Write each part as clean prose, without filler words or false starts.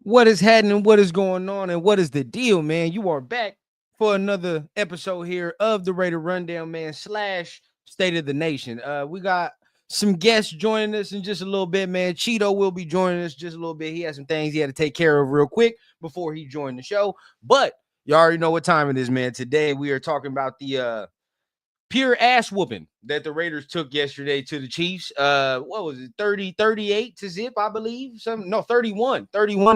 What is happening? What is going on? And what is the deal, man? You are back for another episode here of the Raider Rundown, man, slash State of the Nation. We got some guests joining us in just a little bit, man. Cheeto will be joining us just a little bit. He has some things he had to take care of real quick before he joined the show. But you already know what time it is, man. Today we are talking about the pure ass whooping that the Raiders took yesterday to the Chiefs. What was it? 38 to zip, I believe. 31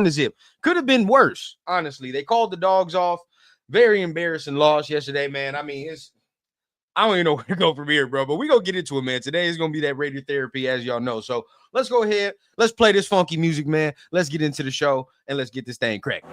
to zip. Could have been worse, honestly. They called the dogs off. Very embarrassing loss yesterday, man. I mean, I don't even know where to go from here, bro. But we're gonna get into it, man. Today is gonna be that Raider therapy, as y'all know. So let's go ahead. Let's play this funky music, man. Let's get into the show and let's get this thing cracked.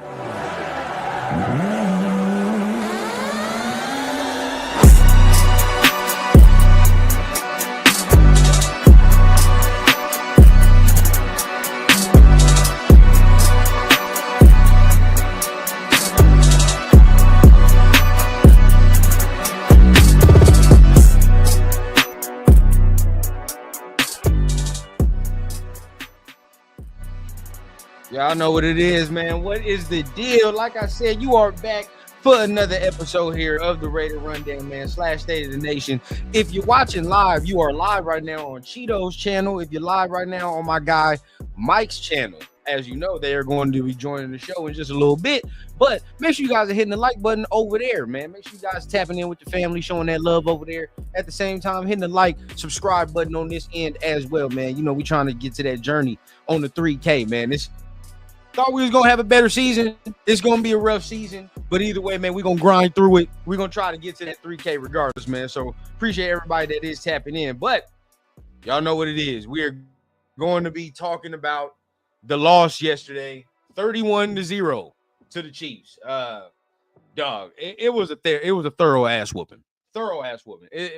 Y'all know what it is, man. What is the deal? Like I said, you are back for another episode here of the Raider Rundown, man, slash State of the Nation. If you're watching live, you are live right now on Cheeto's channel. If you're live right now on my guy Mike's channel, as you know, they are going to be joining the show in just a little bit. But make sure you guys are hitting the like button over there, man. Make sure you guys tapping in with the family, showing that love over there. At the same time, hitting the like, subscribe button on this end as well, man. You know, we trying to get to that journey on the 3K, man. Thought we was gonna have a better season. It's gonna be a rough season, but either way, man, we're gonna grind through it. We're gonna try to get to that 3K regardless, man. So appreciate everybody that is tapping in. But y'all know what it is. We are going to be talking about the loss yesterday, 31-0 to the Chiefs. Dog, it was a thorough ass whooping.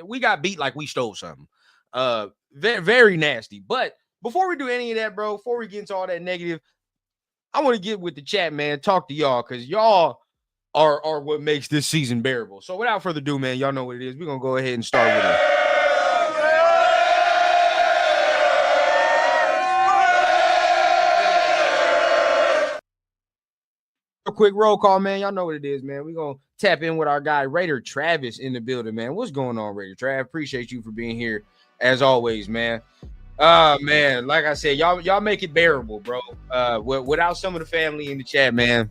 We got beat like we stole something. Very, very nasty. But before we do any of that, bro, before we get into all that negative, I want to get with the chat, man. Talk to y'all because y'all are what makes this season bearable. So without further ado, man, y'all know what it is. We're going to go ahead and start with it. A quick roll call, man. Y'all know what it is, man. We're going to tap in with our guy, Raider Travis, in the building, man. What's going on, Raider Trav? Appreciate you for being here, as always, man. Man, like I said, y'all make it bearable, bro. Without some of the family in the chat, man,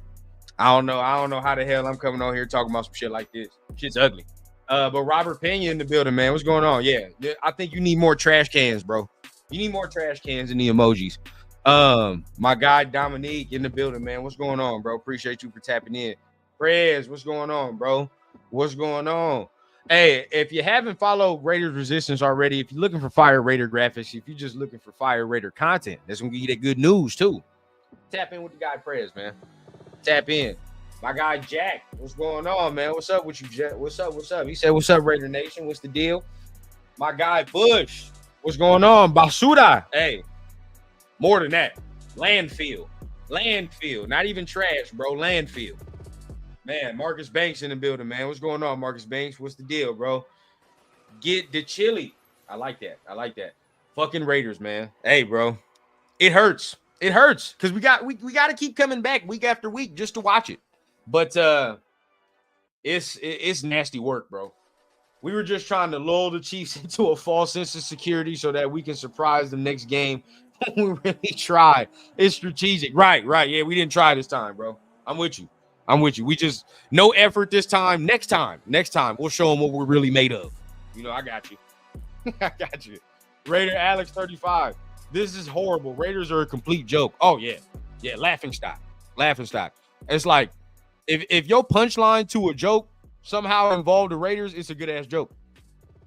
I don't know how the hell I'm coming on here talking about some shit like this. Shit's ugly. But Robert Pena in the building, man. What's going on? Yeah, I think you need more trash cans, bro. You need more trash cans in the emojis. My guy Dominique in the building, man. What's going on, bro? Appreciate you for tapping in. Prez, what's going on, bro? What's going on? Hey, if you haven't followed Raiders Resistance already, if you're looking for Fire Raider graphics, if you're just looking for Fire Raider content, that's going to give you that good news, too. Tap in with the guy, Prez, man. Tap in. My guy, Jack, what's going on, man? What's up with you, Jack? What's up? He said, what's up, Raider Nation? What's the deal? My guy, Bush, what's going on? Basura. Hey, more than that. Landfill. Not even trash, bro. Landfill. Man, Marcus Banks in the building, man. What's going on, Marcus Banks? What's the deal, bro? Get the chili. I like that. Fucking Raiders, man. Hey, bro. It hurts because we got to keep coming back week after week just to watch it. But it's nasty work, bro. We were just trying to lull the Chiefs into a false sense of security so that we can surprise them next game. We really tried. It's strategic. Right. Yeah, we didn't try this time, bro. I'm with you. We just no effort this time. Next time, we'll show them what we're really made of. You know, I got you. Raider Alex 35. This is horrible. Raiders are a complete joke. Oh yeah, laughing stock. It's like if your punchline to a joke somehow involved the Raiders, it's a good ass joke.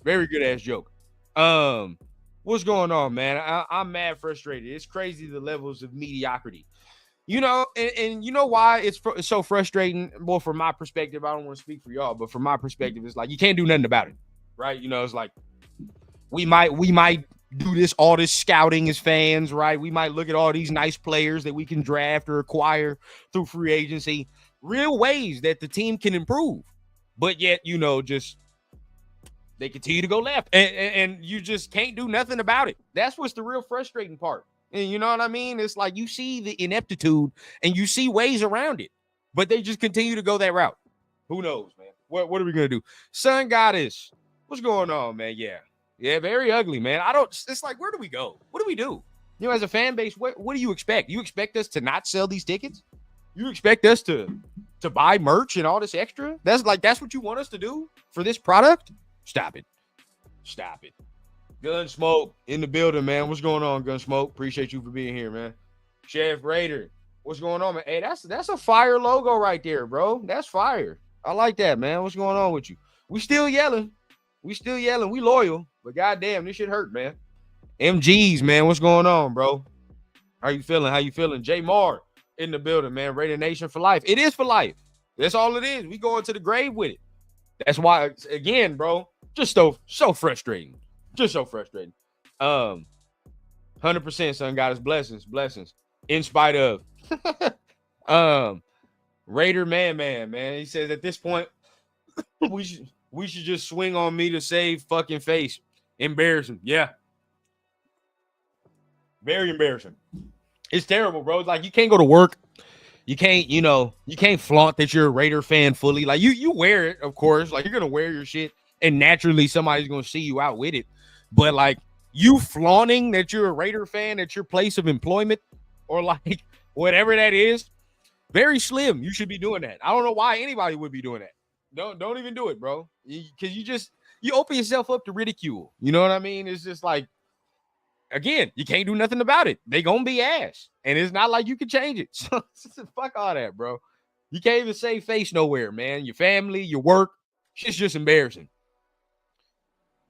Very good ass joke. What's going on, man? I'm mad frustrated. It's crazy the levels of mediocrity. You know, and you know why it's so frustrating? Well, from my perspective, I don't want to speak for y'all, but from my perspective, it's like you can't do nothing about it, right? You know, it's like we might do all this scouting as fans, right? We might look at all these nice players that we can draft or acquire through free agency, real ways that the team can improve, but yet, you know, just they continue to go left, and you just can't do nothing about it. That's what's the real frustrating part. And you know what I mean? It's like you see the ineptitude and you see ways around it, but they just continue to go that route. Who knows, man? What are we gonna do? Sun Goddess, what's going on, man? Yeah, very ugly, man. I don't. It's like, where do we go? What do we do? You know, as a fan base, what do you expect? You expect us to not sell these tickets? You expect us to buy merch and all this extra? That's what you want us to do for this product? Stop it. Gunsmoke in the building, man. What's going on, Gunsmoke? Appreciate you for being here, man. Chef Raider, what's going on, man? Hey, that's a fire logo right there, bro. That's fire. I like that, man. What's going on with you? We still yelling. We loyal, but goddamn, this shit hurt, man. MGs, man. What's going on, bro? How you feeling? J Mar in the building, man. Raider Nation for life. It is for life. That's all it is. We going to the grave with it. That's why, again, bro, just so frustrating. Just so frustrating. 100% Sun got his blessings. In spite of Raider man. He says at this point, we should just swing on me to save fucking face. Embarrassing. Yeah. Very embarrassing. It's terrible, bro. Like, you can't go to work. You can't flaunt that you're a Raider fan fully. Like, you wear it, of course. Like, you're gonna wear your shit, and naturally somebody's gonna see you out with it. But like, you flaunting that you're a Raider fan at your place of employment, or like whatever that is, very slim. You should be doing that. I don't know why anybody would be doing that. Don't even do it, bro. Because you open yourself up to ridicule. You know what I mean? It's just like, again, you can't do nothing about it. They gonna be ass, and it's not like you can change it. So fuck all that, bro. You can't even save face nowhere, man. Your family, your work, shit's just embarrassing.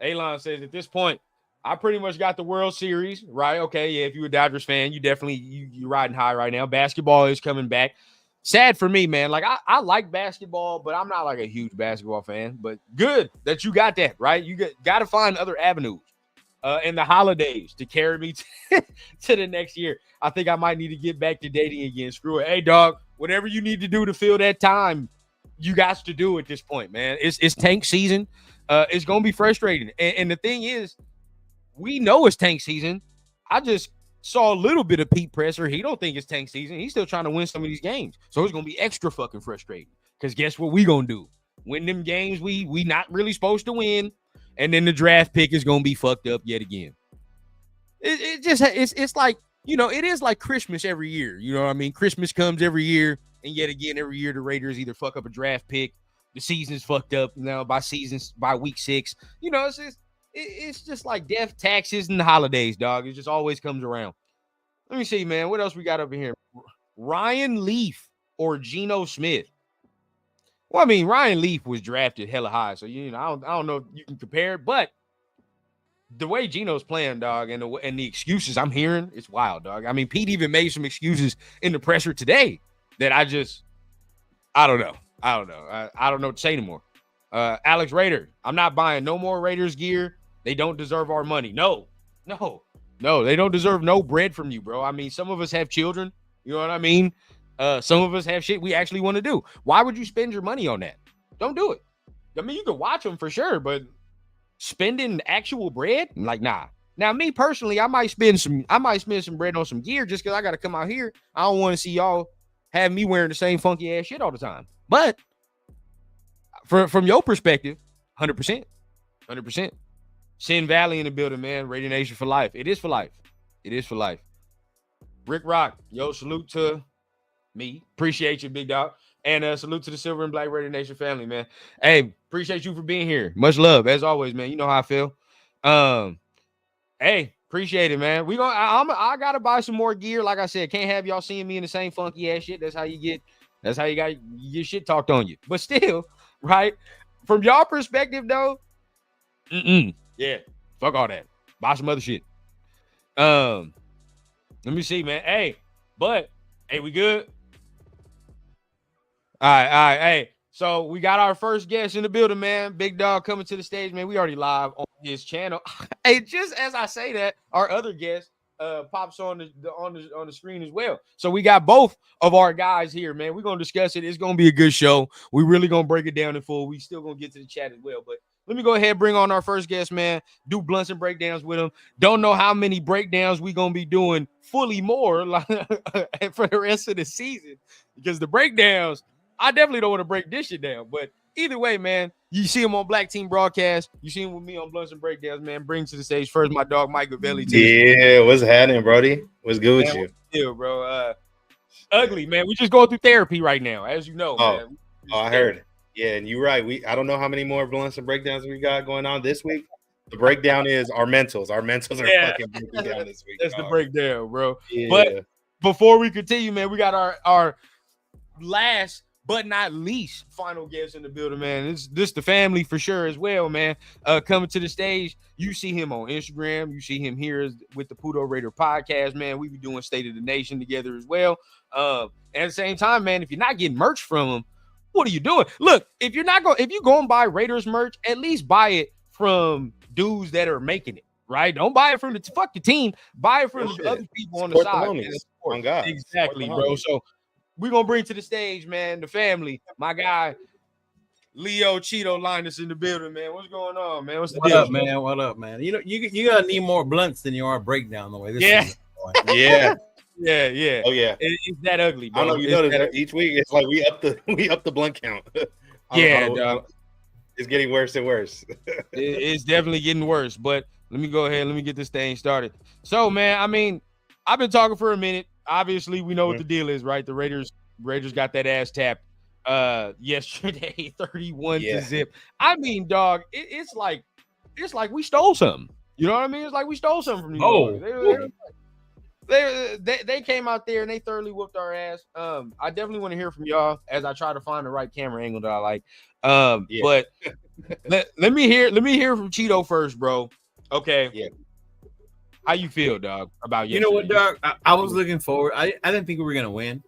Alon says at this point, I pretty much got the World Series, right? Okay, yeah, if you're a Dodgers fan, you definitely you're riding high right now. Basketball is coming back. Sad for me, man. Like, I like basketball, but I'm not like a huge basketball fan. But good that you got that, right? You got to find other avenues in the holidays to carry me to the next year. I think I might need to get back to dating again. Screw it. Hey, dog, whatever you need to do to fill that time, you got to do at this point, man. It's tank season. It's going to be frustrating. And the thing is, we know it's tank season. I just saw a little bit of Pete Presser. He don't think it's tank season. He's still trying to win some of these games. So it's going to be extra fucking frustrating. Because guess what we going to do? Win them games we not really supposed to win. And then the draft pick is going to be fucked up yet again. It's like, you know, it is like Christmas every year. You know what I mean? Christmas comes every year. And yet again, every year the Raiders either fuck up a draft pick. The season's fucked up now by week 6. You know, it's just like death, taxes, and the holidays, dog. It just always comes around. Let me see, man. What else we got over here? Ryan Leaf or Geno Smith? Well, I mean, Ryan Leaf was drafted hella high, so you know, I don't know if you can compare it, but the way Geno's playing, dog, and the excuses I'm hearing, it's wild, dog. I mean, Pete even made some excuses in the presser today that I don't know. I don't know what to say anymore. Alex Raider, I'm not buying no more Raiders gear. They don't deserve our money. No, they don't deserve no bread from you, bro. I mean, some of us have children. You know what I mean? Some of us have shit we actually want to do. Why would you spend your money on that? Don't do it. I mean, you can watch them for sure, but spending actual bread, like, nah. Now, me personally, I might spend some bread on some gear just because I got to come out here. I don't want to see y'all have me wearing the same funky ass shit all the time. But from your perspective, 100%. Sin Valley in the building, man. Raider Nation for life. It is for life. Rick Rock, yo, salute to me. Appreciate you, big dog. And salute to the Silver and Black Raider Nation family, man. Hey, appreciate you for being here. Much love, as always, man. You know how I feel. Hey, appreciate it, man. I gotta buy some more gear. Like I said, can't have y'all seeing me in the same funky ass shit. That's how you got your shit talked on you. But still, right? From y'all perspective, though, yeah, fuck all that. Buy some other shit. Let me see, man. Hey, we good? All right. Hey, so we got our first guest in the building, man. Big Dog coming to the stage, man. We already live on his channel. Hey, just as I say that, our other guest pops on the screen as well. So we got both of our guys here, man. We're gonna discuss it. It's gonna be a good show. We really gonna break it down in full. We still gonna get to the chat as well, but let me go ahead and bring on our first guest, man. Do blunts and breakdowns with him. Don't know how many breakdowns we gonna be doing fully more like, for the rest of the season, because the breakdowns, I definitely don't want to break this shit down. But either way, man, you see him on Black Team Broadcast. You see him with me on Blunts and Breakdowns, man. Bring to the stage first my dog Mike Gavelli. Yeah, what's happening, Brody? What's good with you? Still, bro. Ugly, man. We just going through therapy right now, as you know, man. I heard. Yeah, and you're right. I don't know how many more blunts and breakdowns we got going on this week. The breakdown is our mentals. Our mentals are fucking breaking down this week. That's the breakdown, bro. Yeah. But before we continue, man, we got our last but not least final guest in the building, man. This the family for sure as well, man. Coming to the stage. You see him on Instagram. You see him here with the Pudo Raider podcast, man. We be doing State of the Nation together as well. And at the same time, man, if you're not getting merch from him, what are you doing? Look, if you're going to buy Raiders merch, at least buy it from dudes that are making it, right? Don't buy it from the fuck the team. Buy it from the other people on the side. On God. Exactly, bro. So we're going to bring to the stage, man, the family, my guy, Leo Cheeto Linus in the building, man. What's going on, man? What's the deal? Up, man? What up, man? You know, you gotta need more blunts than you are breakdown the way this is going. Yeah. Oh yeah. It's that ugly, bro. I don't know if you notice each week it's like we up the blunt count. Dog. It's getting worse and worse. It's definitely getting worse, but let me go ahead. Let me get this thing started. So, man, I mean, I've been talking for a minute. Obviously, we know what the deal is, right? The Raiders got that ass tapped yesterday, 31 to zip. I mean, dog, it's like we stole something. You know what I mean? It's like we stole something from these boys. They came out there and they thoroughly whooped our ass. I definitely want to hear from y'all as I try to find the right camera angle that I like. But let me hear from Cheeto first, bro. Okay. Yeah. How you feel, dog, about yesterday? You know what, dog? I was looking forward. I didn't think we were gonna win,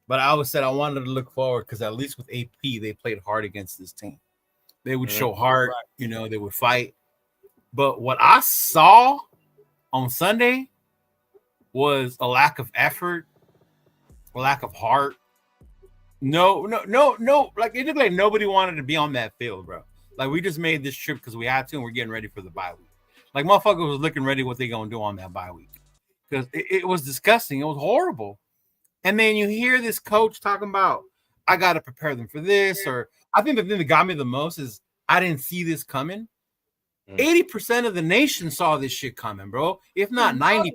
but I always said I wanted to look forward because at least with AP, they played hard against this team. They would show heart, you know, they would fight. But what I saw on Sunday was a lack of effort, a lack of heart. No. Like it looked like nobody wanted to be on that field, bro. Like we just made this trip because we had to, and we're getting ready for the bye week. Like motherfucker was looking ready what they gonna do on that bye week because it was disgusting. It was horrible. And then you hear this coach talking about I gotta prepare them for this, or I think the thing that got me the most is I didn't see this coming. 80% of the nation saw this shit coming, bro. If not 90%.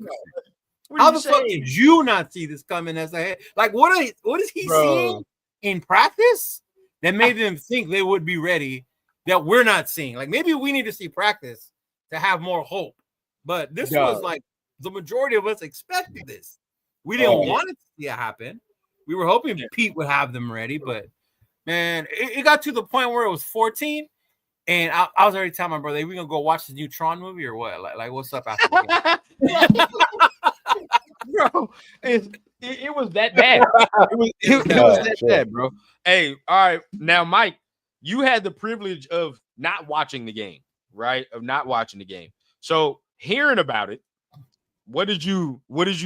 How the fuck did you not see this coming as a head? Like, what is he seeing in practice that made them think they would be ready that we're not seeing? Like, maybe we need to see practice to have more hope. But this was like the majority of us expected this. We didn't want it to see it happen. We were hoping Pete would have them ready, but man, it got to the point where it was 14. And I was already telling my brother, hey, we gonna go watch the new Tron movie or what? Like what's up after the game? Bro, it was that bad. It was that bad, bro. Hey, all right. Now, Mike, you had the privilege of not watching the game, right? Of not watching the game. So hearing about it, what did you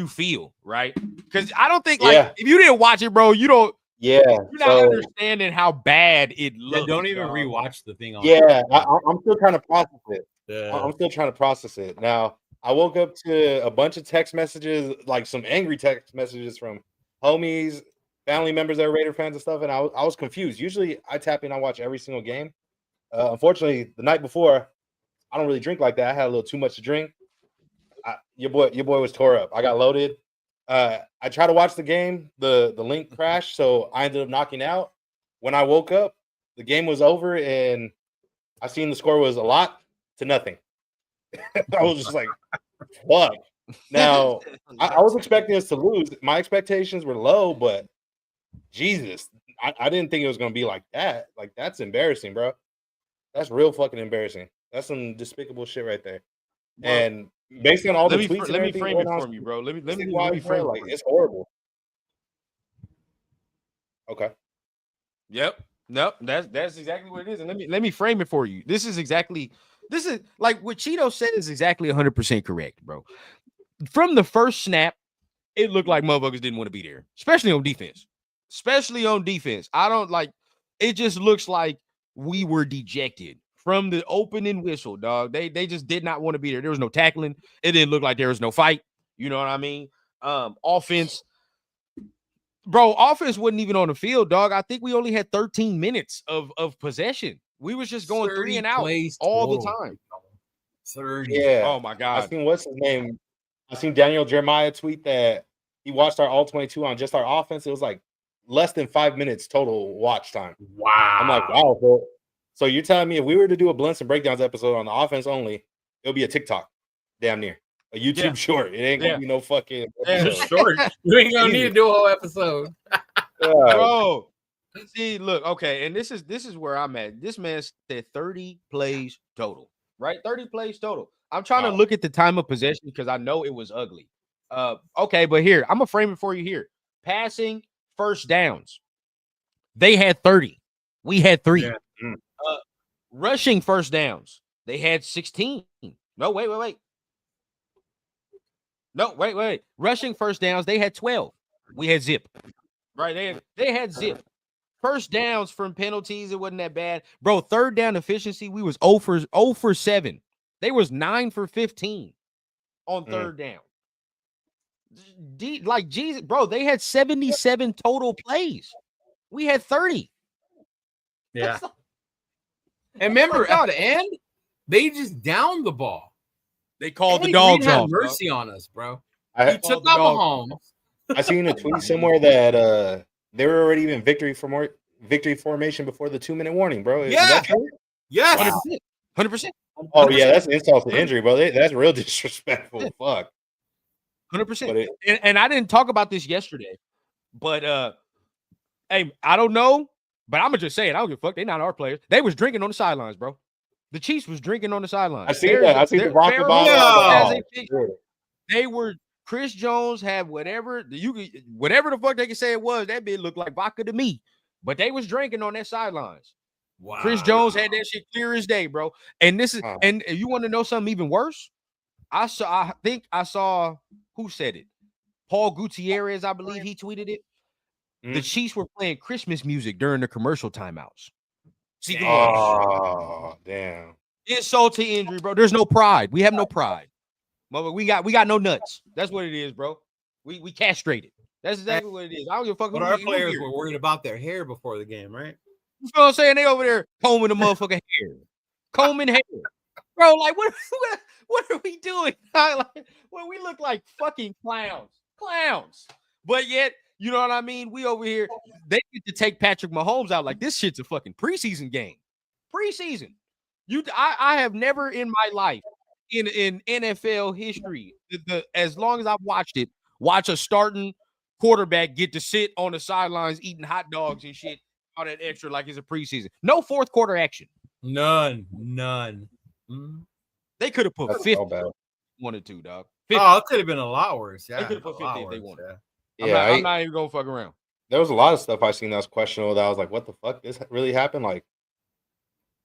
feel, right? Because I don't think if you didn't watch it, bro, you're not understanding how bad it looks. Don't even rewatch the thing. I'm still trying to process it. I'm still trying to process it. Now, I woke up to a bunch of text messages, like some angry text messages from homies, family members that are Raider fans and stuff, and I was confused. Usually, I tap in, I watch every single game. Unfortunately, the night before, I don't really drink like that. I had a little too much to drink. Your boy was tore up. I got loaded. I tried to watch the game. The link crashed, so I ended up knocking out. When I woke up, the game was over, and I seen the score was a lot to nothing. I was just like, "Fuck!" Now I was expecting us to lose. My expectations were low, but Jesus, I didn't think it was gonna be like that. Like that's embarrassing, bro. That's real fucking embarrassing. That's some despicable shit right there. Bro, and based on all the tweets, let me frame it for you, bro. Let me frame it. Like it's horrible. Okay. Yep. Nope. That's exactly what it is. And let me frame it for you. This is like what Cheeto said is exactly 100% correct, bro. From the first snap, it looked like motherfuckers didn't want to be there, especially on defense. I don't like it. Just looks like we were dejected from the opening whistle, dog. They just did not want to be there. There was no tackling. It didn't look like there was no fight. You know what I mean? Offense, bro. Offense wasn't even on the field, dog. I think we only had 13 minutes of possession. We was just going 3 and out all the time. 30. Yeah. Oh my God. I seen what's his name. I seen Daniel Jeremiah tweet that he watched our all 22 on just our offense. It was like less than 5 minutes total watch time. Wow. I'm like, wow. Bro. So you're telling me if we were to do a blunts and breakdowns episode on the offense only, it'll be a TikTok, damn near a YouTube short. It ain't gonna be no fucking short. You ain't gonna need to do a whole episode, bro. See, look, okay, and this is where I'm at. This man said 30 plays total, right? 30 plays total. I'm trying to look at the time of possession because I know it was ugly. Okay, but here I'm gonna frame it for you here. Passing first downs, they had 30. We had 3. Yeah. Rushing first downs, they had 16. No, wait. No, wait. Rushing first downs, they had 12. We had zip. Right? They had zip. First downs from penalties, it wasn't that bad. Bro, third down efficiency, we was 0 for 7. They was 9 for 15 on third down. Like Jesus, bro, they had 77 total plays. We had 30. Yeah. And remember, at the end, they just downed the ball. They called the dogs off. Mercy on us, bro. He took off Mahomes. I seen a tweet somewhere that they were already in victory formation before the 2-minute warning, bro. Yeah. Is that true? Yes. 100%. Oh, yeah, that's insult to injury, bro. That's real disrespectful. Fuck. 100%. And I didn't talk about this yesterday, but hey, I don't know, but I'm gonna just say it. I don't give a fuck. They're not our players. They was drinking on the sidelines, bro. The Chiefs was drinking on the sidelines. I see that. I see the rocket ball. They were. Chris Jones had whatever the fuck they can say it was. That bitch looked like vodka to me, but they was drinking on their sidelines. Wow. Chris Jones had that shit clear as day, bro. And this is, and you want to know something even worse? I think I saw who said it. Paul Gutierrez, I believe he tweeted it. The Chiefs were playing Christmas music during the commercial timeouts. See, damn. Insult to injury, bro. There's no pride. We have no pride. Mother, we got no nuts. That's what it is, bro. We castrated. That's exactly what it is. I don't give a fuck. But our players were worried about their hair before the game, right? You know what I'm saying? They over there combing the motherfucking hair. Combing hair. Bro, like, what are we doing? Well, we look like fucking clowns. But yet, you know what I mean? We over here, they get to take Patrick Mahomes out like this shit's a fucking preseason game. Preseason. I have never in my life in NFL history, as long as I've watched it, watch a starting quarterback get to sit on the sidelines eating hot dogs and shit, all that extra like it's a preseason. No fourth quarter action. None. They could have put 50 wanted to, dog. 50. Oh, it could have been a lot worse. Yeah, they could have put 50 if they wanted. Yeah, I'm not even gonna fuck around. There was a lot of stuff I seen that was questionable. That I was like, "What the fuck? This really happened?" Like,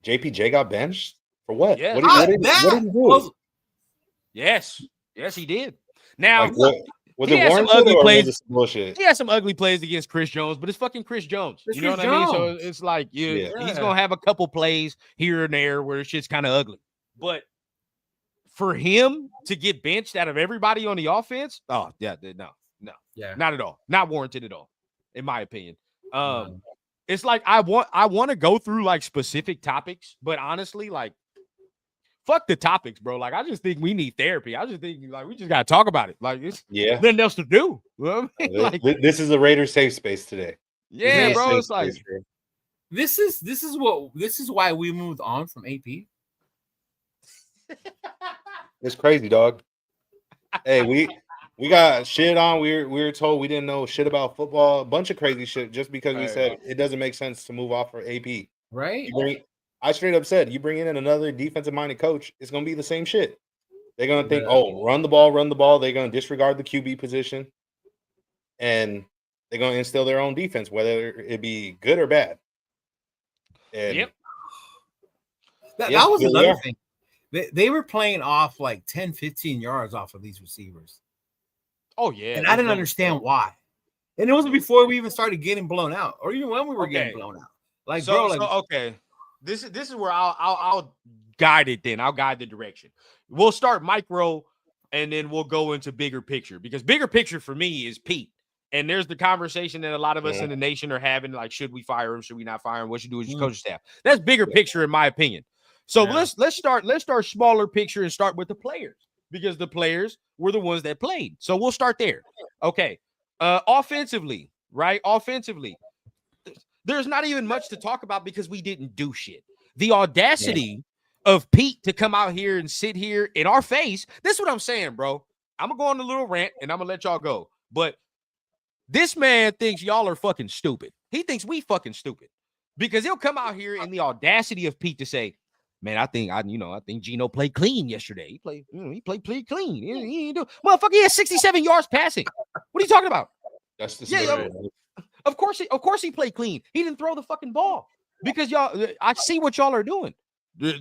JPJ got benched for what? Yeah. What did he do? Yes, he did. Now, like, was it warranted some ugly plays? Was it bullshit? He had some ugly plays against Chris Jones, but it's fucking Chris Jones. You know what I mean? So it's like, he's gonna have a couple plays here and there where shit's kind of ugly. But for him to get benched out of everybody on the offense, no, not at all, not warranted at all, in my opinion. It's like I want to go through like specific topics, but honestly, like, fuck the topics, bro. Like, I just think we need therapy. I just think like we just gotta talk about it. Like, it's nothing else to do. You know what I mean? Like, this is a Raider safe space today. Yeah, bro. It's like this is why we moved on from AP. It's crazy, dog. Hey, we got shit on. We were told we didn't know shit about football. A bunch of crazy shit just because we said it doesn't make sense to move off for AP. Right. I straight up said, you bring in another defensive-minded coach, it's going to be the same shit. They're going to think, run the ball. They're going to disregard the QB position, and they're going to instill their own defense, whether it be good or bad. And that was another thing. They were playing off like 10, 15 yards off of these receivers. Oh, yeah. And I didn't understand why. And it wasn't before we even started getting blown out, or even when we were getting blown out. Like, okay. this is where I'll guide it. Then I'll guide the direction. We'll start micro, and then we'll go into bigger picture, because bigger picture for me is Pete. And there's the conversation that a lot of us in the nation are having, like, should we fire him? Should we not fire him? What should you do with your coaching staff? That's bigger picture, in my opinion. So let's start smaller picture and start with the players, because the players were the ones that played. So we'll start there. Okay. Offensively, right? Offensively, there's not even much to talk about because we didn't do shit. The audacity of Pete to come out here and sit here in our face. This is what I'm saying, bro. I'm going to go on a little rant and I'm going to let y'all go. But this man thinks y'all are fucking stupid. He thinks we fucking stupid, because he'll come out here in the audacity of Pete to say, man, I think Geno played clean yesterday. He played clean. He didn't do, motherfucker, he had 67 yards passing. What are you talking about? That's the Of course he played clean. He didn't throw the fucking ball, because y'all, I see what y'all are doing.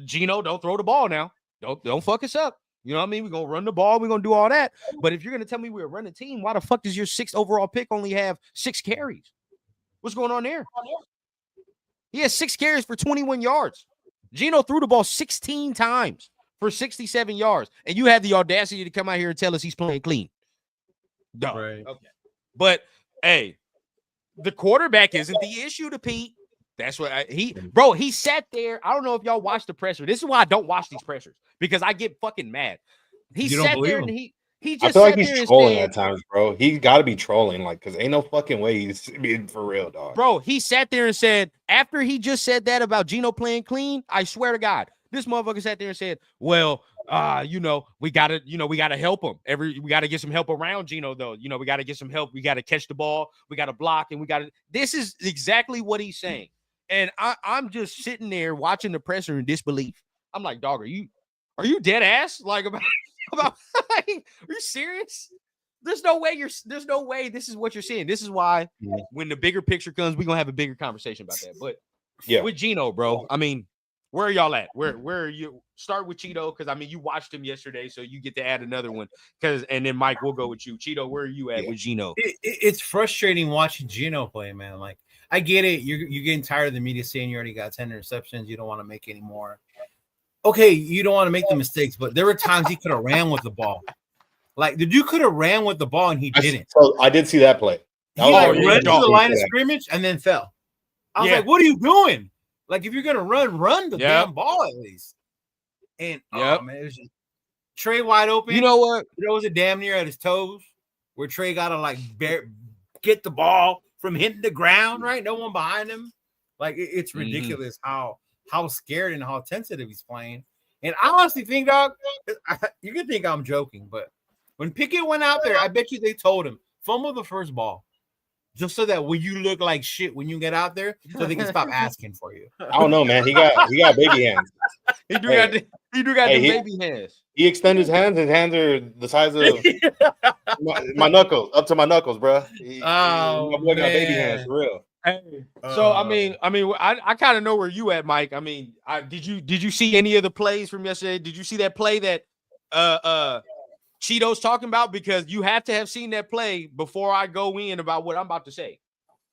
Geno, don't throw the ball now. Don't fuck us up. You know what I mean? We're going to run the ball. We're going to do all that. But if you're going to tell me we're a running team, why the fuck does your 6th overall pick only have 6 carries? What's going on there? He has 6 carries for 21 yards. Geno threw the ball 16 times for 67 yards. And you have the audacity to come out here and tell us he's playing clean. No. Right. Okay. But, hey, the quarterback isn't the issue to Pete. That's what he sat there. I don't know if y'all watched the presser. This is why I don't watch these pressers, because I get fucking mad. He sat there and he just, I feel like he's trolling at times, bro. He got to be trolling, like, because ain't no fucking way he's being for real, dog. Bro, he sat there and said, after he just said that about Geno playing clean, I swear to God, this motherfucker sat there and said, well, we gotta help him. We gotta get some help around Geno, though. We gotta get some help. We gotta catch the ball. We gotta block, and this is exactly what he's saying. And I'm just sitting there watching the presser in disbelief. I'm like, dog, are you dead ass? Like, about are you serious? There's no way this is what you're seeing. This is why when the bigger picture comes, we're gonna have a bigger conversation about that. But with Geno, bro, I mean, where are y'all at? Where are you? Start with Cheeto, because I mean you watched him yesterday, so you get to add another one. And then Mike, we'll go with you. Cheeto, where are you at with Geno? It's frustrating watching Geno play, man. Like, I get it. You're getting tired of the media saying you already got 10 interceptions. You don't want to make any more. Okay, you don't want to make the mistakes, but there were times he could have ran with the ball. Like, the dude could have ran with the ball and he didn't. So I did see that play. He ran to the line of scrimmage and then fell. I was like, what are you doing? Like, if you're gonna run the damn ball at least. And man, it was just Trey wide open. You know what? There was a damn near at his toes where Trey got to like get the ball from hitting the ground, right? No one behind him. Like, it's ridiculous how scared and how sensitive he's playing. And I honestly think, dog, you can think I'm joking, but when Pickett went out there, I bet you they told him, fumble the first ball. Just so that when you look like shit when you get out there, so they can stop asking for you. I don't know, man. He got baby hands. He do got the baby hands. He extended his hands. His hands are the size of my knuckles, up to my knuckles, bro. My boy got baby hands, for real. Hey, so I mean, I kind of know where you at, Mike. I mean, did you see any of the plays from yesterday? Did you see that play that Cheeto's talking about? Because you have to have seen that play before I go in about what I'm about to say.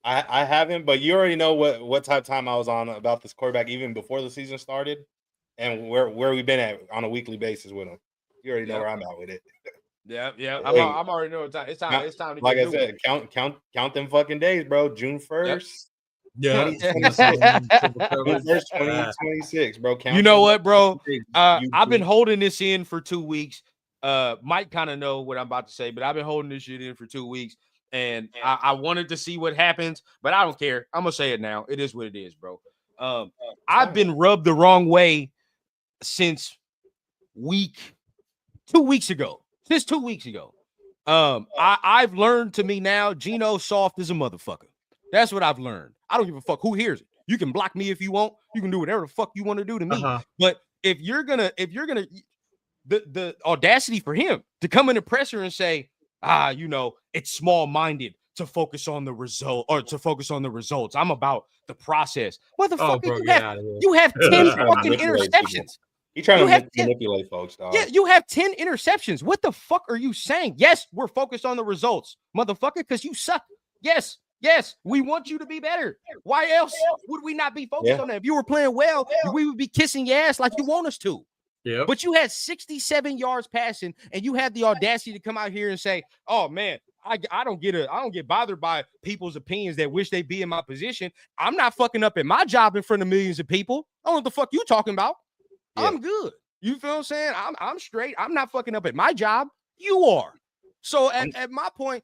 I haven't, but you already know what type of time I was on about this quarterback even before the season started, and where we've been at on a weekly basis with him. You already know where I'm at with it. Yeah. I'm already know it's time. It's time to like I said, count them fucking days, bro. June 1st. Yeah. June 1st, 2026, bro. You know what, bro? I've been holding this in for 2 weeks. Mike kind of know what I'm about to say, but I've been holding this shit in for 2 weeks, and I wanted to see what happens, but I don't care. I'm gonna say it now. It is what it is, bro. I've been rubbed the wrong way since 2 weeks ago. Since 2 weeks ago. I've learned to me now, Geno soft as a motherfucker. That's what I've learned. I don't give a fuck who hears it. You can block me if you want. You can do whatever the fuck you want to do to me. But if you're gonna the audacity for him to come in the presser and say, it's small-minded to focus on the result or to focus on the results. I'm about the process. Motherfucker, you have 10 fucking interceptions. He's trying to manipulate folks, dog. Yeah, you have 10 interceptions. What the fuck are you saying? Yes, we're focused on the results, motherfucker, because you suck. Yes, Yes, we want you to be better. Why else would we not be focused on that? If you were playing well, we would be kissing your ass like you want us to. Yeah. But you had 67 yards passing, and you had the audacity to come out here and say, "Oh man, I don't get bothered by people's opinions that wish they be in my position. I'm not fucking up at my job in front of millions of people. I don't know what the fuck you talking about. Yeah. I'm good. You feel what I'm saying? I'm straight. I'm not fucking up at my job. You are. So at my point,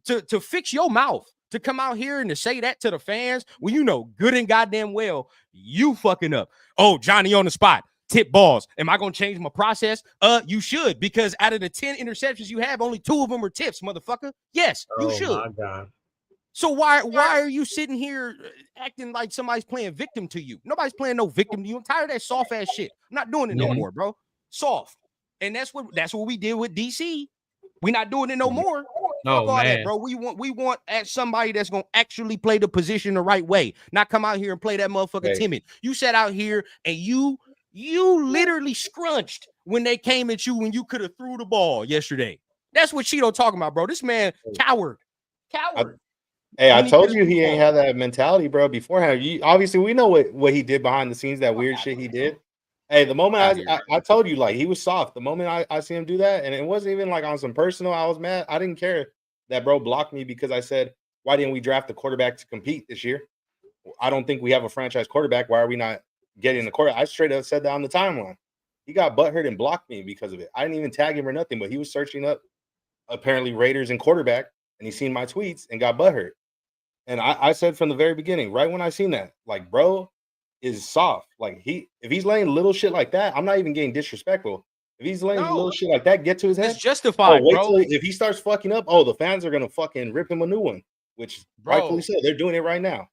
to fix your mouth, to come out here and to say that to the fans, well, you know good and goddamn well you fucking up. Oh, Johnny on the spot. Tip balls. Am I going to change my process? You should, because out of the 10 interceptions you have, only 2 of them are tips, motherfucker. Yes, you should. Oh, my God. So why are you sitting here acting like somebody's playing victim to you? Nobody's playing no victim to you. I'm tired of that soft ass shit. I'm not doing it no more, bro. Soft. And that's what we did with DC. We're not doing it no more. No, man. That, bro. We want somebody that's gonna actually play the position the right way, not come out here and play that motherfucker timid. You sat out here and you literally scrunched when they came at you when you could have threw the ball yesterday. That's what Cheeto talking about, bro. This man, coward. I told you he ain't had that mentality, bro, beforehand. Obviously, we know what he did behind the scenes, that weird shit he did. Hey, the moment I told you, like, he was soft. The moment I see him do that, and it wasn't even like on some personal, I was mad. I didn't care that bro blocked me because I said, why didn't we draft a quarterback to compete this year? I don't think we have a franchise quarterback. Why are we not getting the quarterback? I straight up said that on the timeline. He got butthurt and blocked me because of it. I didn't even tag him or nothing, but he was searching up apparently Raiders and quarterback, and he seen my tweets and got butthurt. And I said from the very beginning, right when I seen that, like, bro is soft. Like, if he's laying little shit like that, I'm not even getting disrespectful. If he's laying little shit like that, get to his head. It's justified, bro. If he starts fucking up, the fans are gonna fucking rip him a new one, which rightfully so. They're doing it right now.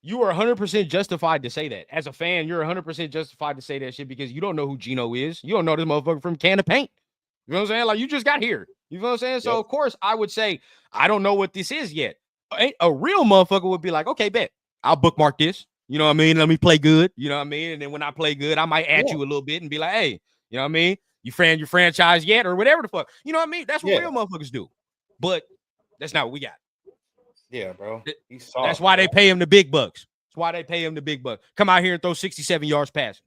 You are 100% justified to say that. As a fan, you're 100% justified to say that shit because you don't know who Geno is. You don't know this motherfucker from can of paint. You know what I'm saying? Like, you just got here. You know what I'm saying? So, of course, I would say, I don't know what this is yet. A real motherfucker would be like, okay, bet. I'll bookmark this. You know what I mean? Let me play good. You know what I mean? And then when I play good, I might at you a little bit and be like, hey, you know what I mean? You your franchise yet or whatever the fuck. You know what I mean? That's what real motherfuckers do. But that's not what we got. Yeah, bro. He's soft, that's why they pay him the big bucks. That's why they pay him the big bucks. Come out here and throw 67 yards passing.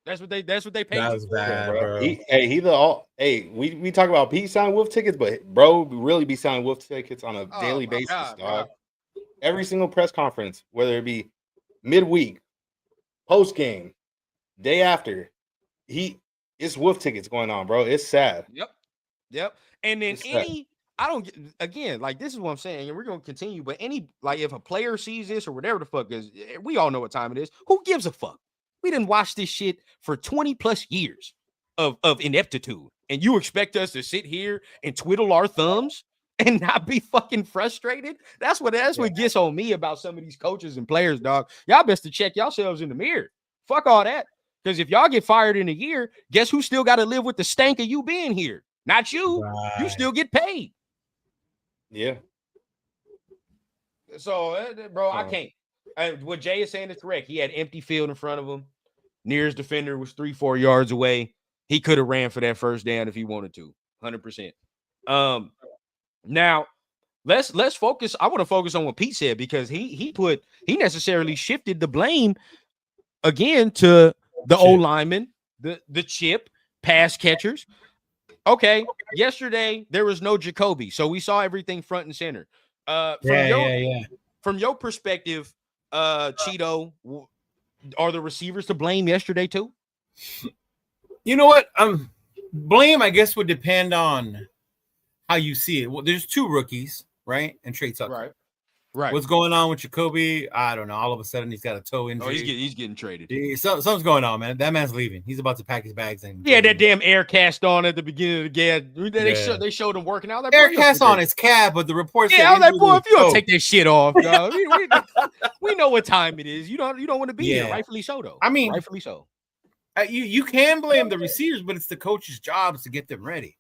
That's what they pay. That was bad, bro. We talk about Pete signing wolf tickets, but bro really be signing wolf tickets on a daily basis, dog. Bro. Every single press conference, whether it be midweek, post game, day after, it's wolf tickets going on, bro. It's sad. Yep. And then like, this is what I'm saying, and we're gonna continue. But if a player sees this or whatever the fuck is, we all know what time it is. Who gives a fuck? We didn't watch this shit for 20 plus years of ineptitude. And you expect us to sit here and twiddle our thumbs and not be fucking frustrated? That's what gets on me about some of these coaches and players, dog. Y'all best to check yourselves in the mirror. Fuck all that. Because if y'all get fired in a year, guess who still got to live with the stank of you being here? Not you. Right. You still get paid. Yeah. So, bro, I can't. What Jay is saying is correct. He had empty field in front of him. Nearest defender was 3-4 yards away. He could have ran for that first down if he wanted to. 100%. Now let's focus. I want to focus on what Pete said, because he necessarily shifted the blame again to the O lineman, the chip, pass catchers. Okay, yesterday there was no Jacoby, so we saw everything front and center. From your perspective, Cheeto, are the receivers to blame yesterday too? You know what? Blame, I guess, would depend on how you see it. Well, there's 2 rookies, right? And Trey Tucker. Right. What's going on with Jacoby? I don't know. All of a sudden, he's got a toe injury. Oh, he's getting traded. Something's going on, man. That man's leaving. He's about to pack his bags and that damn air cast on at the beginning of the game. They showed him working out. Air cast on his cab, but the reports. Yeah, I was like, boy, if you don't take that shit off, dog, we know what time it is. You don't want to be here. Rightfully so, though. I mean, rightfully so. You can blame the receivers, but it's the coach's job to get them ready.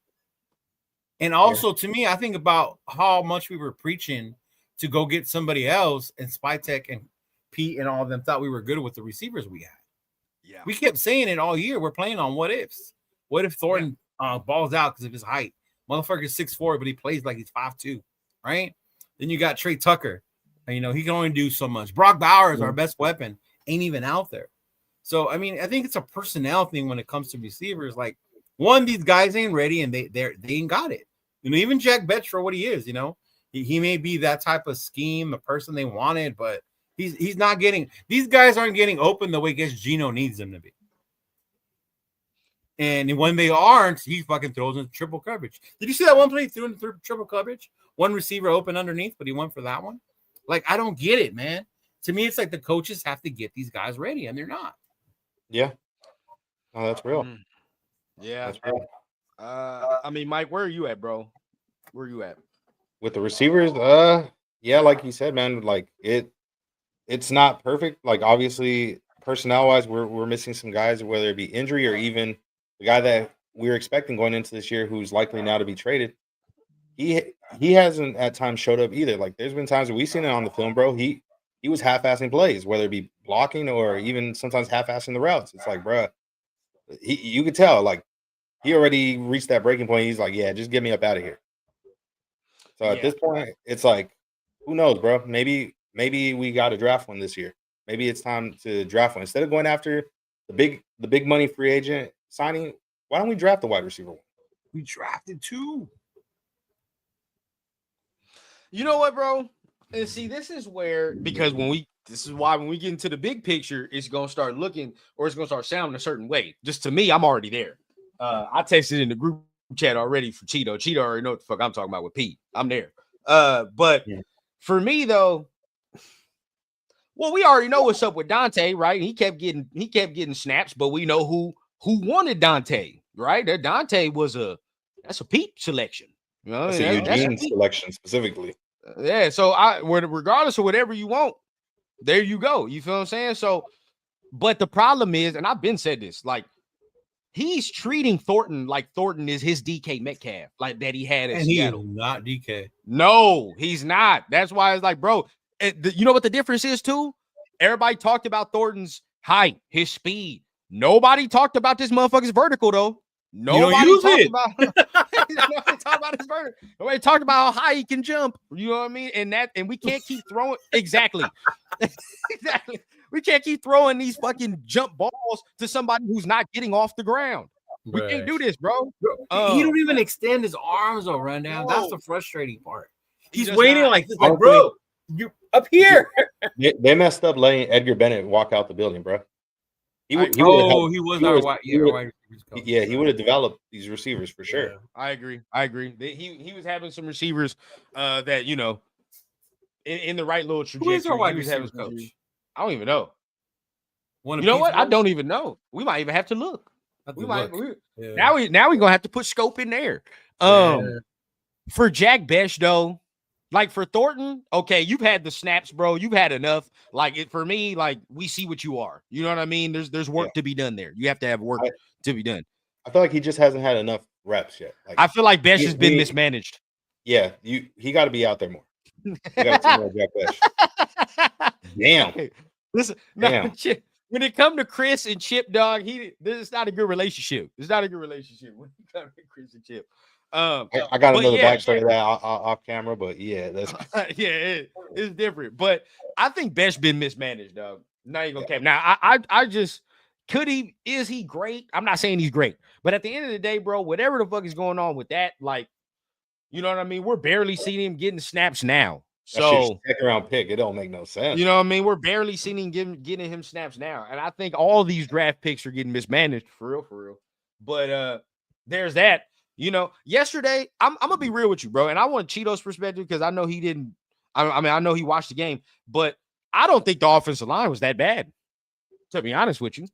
And also, to me, I think about how much we were preaching to go get somebody else, and Spytek and Pete and all of them thought we were good with the receivers we had. Yeah, we kept saying it all year. We're playing on what ifs. What if Thornton balls out because of his height? Motherfucker's 6'4", but he plays like he's 5'2", right? Then you got Trey Tucker. You know, he can only do so much. Brock Bowers, our best weapon, ain't even out there. So, I mean, I think it's a personnel thing when it comes to receivers. Like, one, these guys ain't ready, and they ain't got it. You know, even Jack Betch for what he is, you know, he may be that type of scheme, the person they wanted, but he's not getting. These guys aren't getting open the way Gino needs them to be. And when they aren't, he fucking throws in triple coverage. Did you see that one play he threw in triple coverage? One receiver open underneath, but he went for that one. Like, I don't get it, man. To me, it's like the coaches have to get these guys ready, and they're not. Yeah. Oh, that's real. Yeah. That's real. I mean, Mike, where are you at, bro? Where are you at? With the receivers, yeah, like you said, man, like it's not perfect. Like, obviously, personnel-wise, we're missing some guys, whether it be injury or even the guy that we were expecting going into this year who's likely now to be traded. He hasn't at times showed up either. Like, there's been times where we've seen it on the film, bro. He was half-assing plays, whether it be blocking or even sometimes half-assing the routes. It's like, bro, you could tell, like, he already reached that breaking point. He's like, yeah, just get me up out of here. So at this point, it's like, who knows, bro? Maybe we got to draft one this year. Maybe it's time to draft one. Instead of going after the big money free agent signing, why don't we draft the wide receiver one? We drafted 2. You know what, bro? And see, this is why when we get into the big picture, it's gonna start looking, or it's gonna start sounding a certain way. Just to me, I'm already there. I texted in the group chat already for Cheeto. Cheeto already know what the fuck I'm talking about with Pete. I'm there. But for me though, well, we already know what's up with Dante, right? He kept getting snaps, but we know who wanted Dante, right? That Dante that's a Pete selection. You know, that's a Eugene selection specifically. Yeah, so regardless of whatever you want, there you go. You feel what I'm saying? So, but the problem is, and I've been said this, like, he's treating Thornton like Thornton is his DK Metcalf, like that he had at Seattle. He is not DK. No, he's not. That's why it's like, bro, you know what the difference is too? Everybody talked about Thornton's height, his speed. Nobody talked about this motherfucker's vertical though. Nobody talked about his vertical. Nobody talked about how high he can jump. You know what I mean? And we can't keep throwing exactly. We can't keep throwing these fucking jump balls to somebody who's not getting off the ground. We can't do this, bro. He don't even extend his arms or run down. That's the frustrating part. He's waiting like this, like, bro, you up here. They messed up letting Edgar Bennett walk out the building, bro. He would have developed these receivers for sure. Yeah, I agree. He was having some receivers that, you know, in the right little trajectory. Who is our wide receiver coach? I don't even know. You know what? I don't even know. We might even have to look. Now we're gonna have to put scope in there. For Jack Bech though, like for Thornton, okay, you've had the snaps, bro. You've had enough. Like for me, like we see what you are. You know what I mean? There's work to be done there. You have to have work to be done. I feel like he just hasn't had enough reps yet. Like, I feel like Bech has been mismanaged. Yeah, he got to be out there more. You got to see more Jack Bech. Damn. Hey, listen, no, when it comes to Chris and Chip, dog, this is not a good relationship. It's not a good relationship when it comes to Chris and Chip. I got another backstory of that off camera, but yeah, that's it's different. But I think Bech's been mismanaged, dog. Not even gonna cap. Now, I just is he great? I'm not saying he's great, but at the end of the day, bro, whatever the fuck is going on with that, like, you know what I mean? We're barely seeing him getting snaps now. So second round pick, it don't make no sense. You know what I mean? We're barely seeing him getting him snaps now. And I think all these draft picks are getting mismanaged for real. But there's that. You know, yesterday, I'm gonna be real with you, bro. And I want Cheeto's perspective because I know he didn't. I know he watched the game, but I don't think the offensive line was that bad. To be honest with you,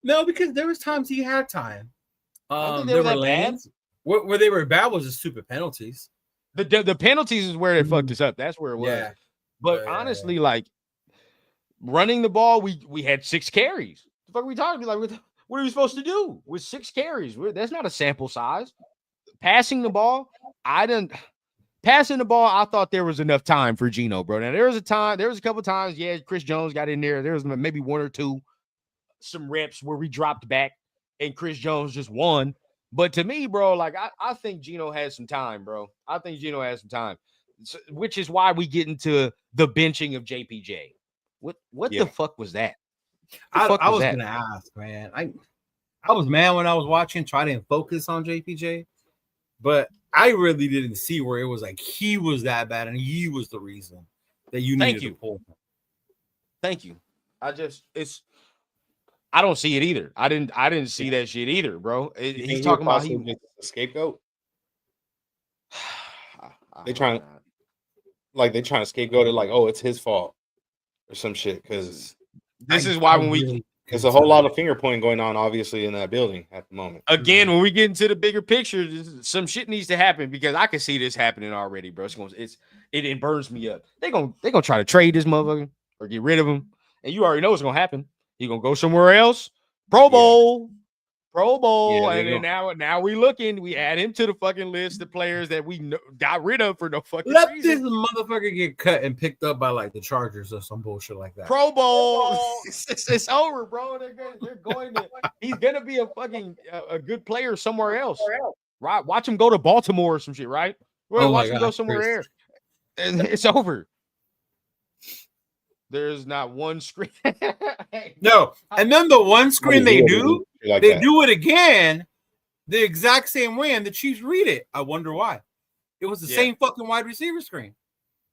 no, because there was times he had time. I don't think they were that bad. Where they were bad was the stupid penalties. The penalties is where it fucked us up. That's where it was. Yeah. But honestly, like running the ball, we had 6 carries. The fuck are we talking about? Like, what are we supposed to do with 6 carries? That's not a sample size. Passing the ball, I thought there was enough time for Gino, bro. Now there was a couple times, Chris Jones got in there. There was maybe 1 or 2, some reps where we dropped back and Chris Jones just won. But to me, bro, like I think Gino has some time, bro. I think Gino has some time, which is why we get into the benching of JPJ. What the fuck was that? I was gonna ask, man. I was mad when I was watching, trying to focus on JPJ, but I really didn't see where it was like he was that bad and he was the reason that you needed to pull him. Thank you. I don't see it either. I didn't see that shit either, bro. He's talking about he a scapegoat. They trying to scapegoat it like, oh, it's his fault or some shit. Because this is why when there's a whole lot of finger pointing going on, obviously, in that building at the moment. Again, when we get into the bigger picture, some shit needs to happen because I can see this happening already, bro. It burns me up. They gonna try to trade this motherfucker or get rid of him, and you already know what's gonna happen. He gonna go somewhere else. Pro Bowl. And then now we looking. We add him to the fucking list of players that we got rid of for no fucking reason. Let this motherfucker get cut and picked up by like the Chargers or some bullshit like that. Pro Bowl. It's over, bro. They're going to. He's gonna be a good player somewhere else. Right? Watch him go to Baltimore or some shit. Right? Watch him go somewhere else. And it's over. There's not one screen. No, and then the one screen they do it again the exact same way, and the Chiefs read it. I wonder why. It was the same fucking wide receiver screen.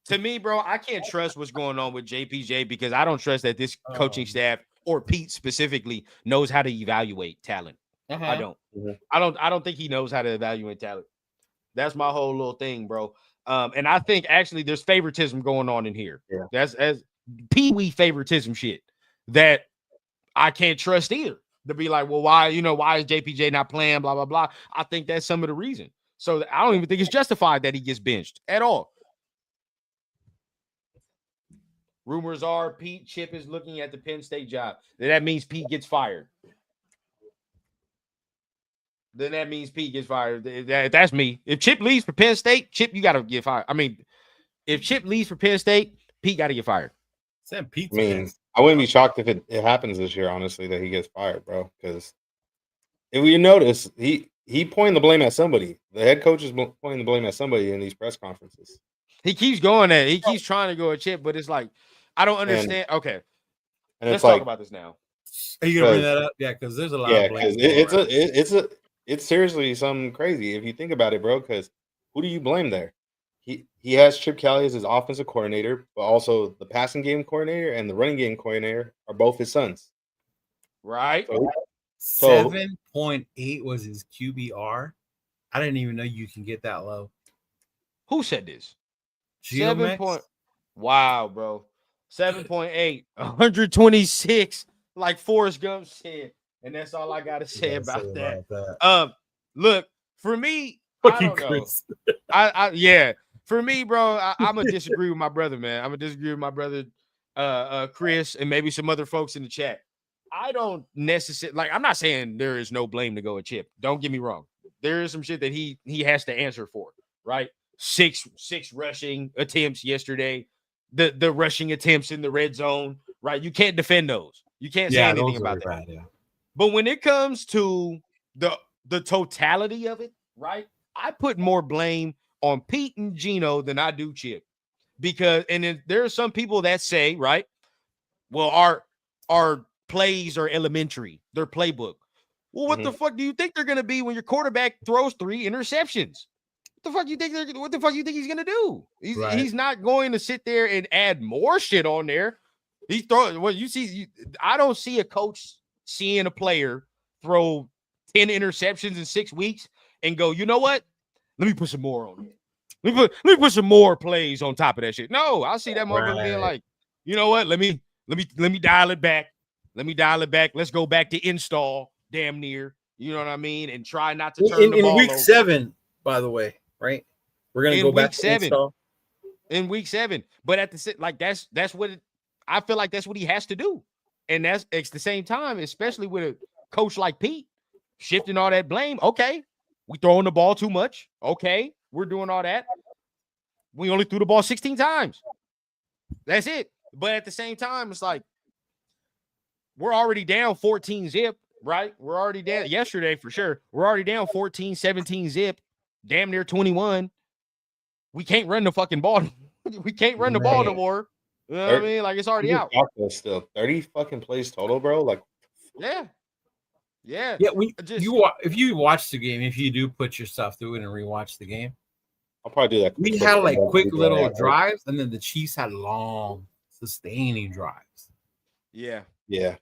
To me, bro, I can't trust what's going on with JPJ because I don't trust that this coaching staff or Pete specifically knows how to evaluate talent. I don't. I don't think he knows how to evaluate talent. That's my whole little thing, bro. And I think actually there's favoritism going on in here. Yeah. That's as Pee-wee favoritism shit that I can't trust either. To be like, well, why is JPJ not playing? Blah, blah, blah. I think that's some of the reason. So I don't even think it's justified that he gets benched at all. Rumors are Pete Chip is looking at the Penn State job. That means Pete gets fired. Then that means Pete gets fired. That's me. If Chip leaves for Penn State, Chip, you got to get fired. I mean, if Chip leaves for Penn State, Pete got to get fired. I wouldn't be shocked if it happens this year, honestly, that he gets fired, bro. Because if you notice, he pointing the blame at somebody. The head coach is pointing the blame at somebody in these press conferences. He keeps going at it. He keeps trying to go at Chip, but it's like, I don't understand. Okay. And let's talk about this now. Are you gonna bring that up? Yeah, because there's a lot of blame. It's seriously something crazy if you think about it, bro. Because who do you blame there? He has Chip Kelly as his offensive coordinator, but also the passing game coordinator and the running game coordinator are both his sons. Right. So 7.8 was his QBR. I didn't even know you can get that low. Who said this? 7 Wow, bro. 7.8, 126, like Forrest Gump said. And that's all I gotta say about that. Look, for me, I don't know. For me, bro, I'm gonna disagree with my brother, man. I'm gonna disagree with my brother, Chris, and maybe some other folks in the chat. I don't necessarily I'm not saying there is no blame to go at Chip. Don't get me wrong. There is some shit that he has to answer for, right? Six rushing attempts yesterday, the rushing attempts in the red zone, right? You can't defend those. You can't say anything about that. Bad, yeah. But when it comes to the totality of it, right? I put more blame on Pete and Gino than I do Chip. Because then there are some people that say, right? Well, our plays are elementary, their playbook. Well, what the fuck do you think they're gonna be when your quarterback throws 3 interceptions? What the fuck you think he's gonna do? He's not going to sit there and add more shit on there. He's throwing I don't see a coach seeing a player throw 10 interceptions in 6 weeks and go, you know what? Let me put some more on it. Let me put some more plays on top of that shit. No, I see that motherfucker being like, you know what? Let me dial it back. Let me dial it back. Let's go back to install damn near. You know what I mean? And try not to turn the ball in week over. 7, by the way, right? We're gonna go back to install in week 7. But at the that's what I feel like that's what he has to do. And it's the same time, especially with a coach like Pete, shifting all that blame. Okay, we throwing the ball too much. Okay, we're doing all that. We only threw the ball 16 times. That's it. But at the same time, it's like we're already down 14 zip, right? We're already down yesterday for sure. We're already down 14, 17 zip, damn near 21. We can't run the fucking ball We can't run the ball no more. You know what I mean? Like, it's already out. Still 30 fucking plays total, bro. Like, yeah. If you watch the game, if you do put yourself through it and rewatch the game, I'll probably do that. We had like quick little drives, and then the Chiefs had long, sustaining drives. Yeah.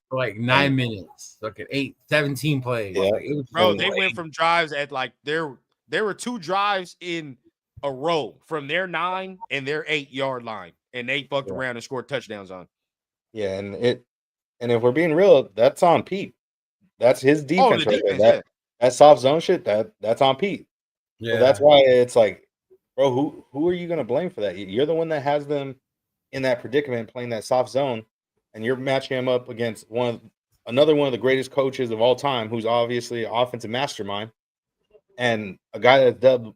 For like 9 minutes. Look at 17 plays. Yeah. Like, they went from drives at like there were 2 drives in a row from their 9 and their 8-yard line, and they fucked around and scored touchdowns on. Yeah, and if we're being real, that's on Pete. That's his defense right there. That soft zone shit, that's on Pete. Yeah, so that's why it's like, bro, who are you gonna blame for that? You're the one that has them in that predicament, playing that soft zone, and you're matching him up against another one of the greatest coaches of all time, who's obviously an offensive mastermind, and a guy that's dubbed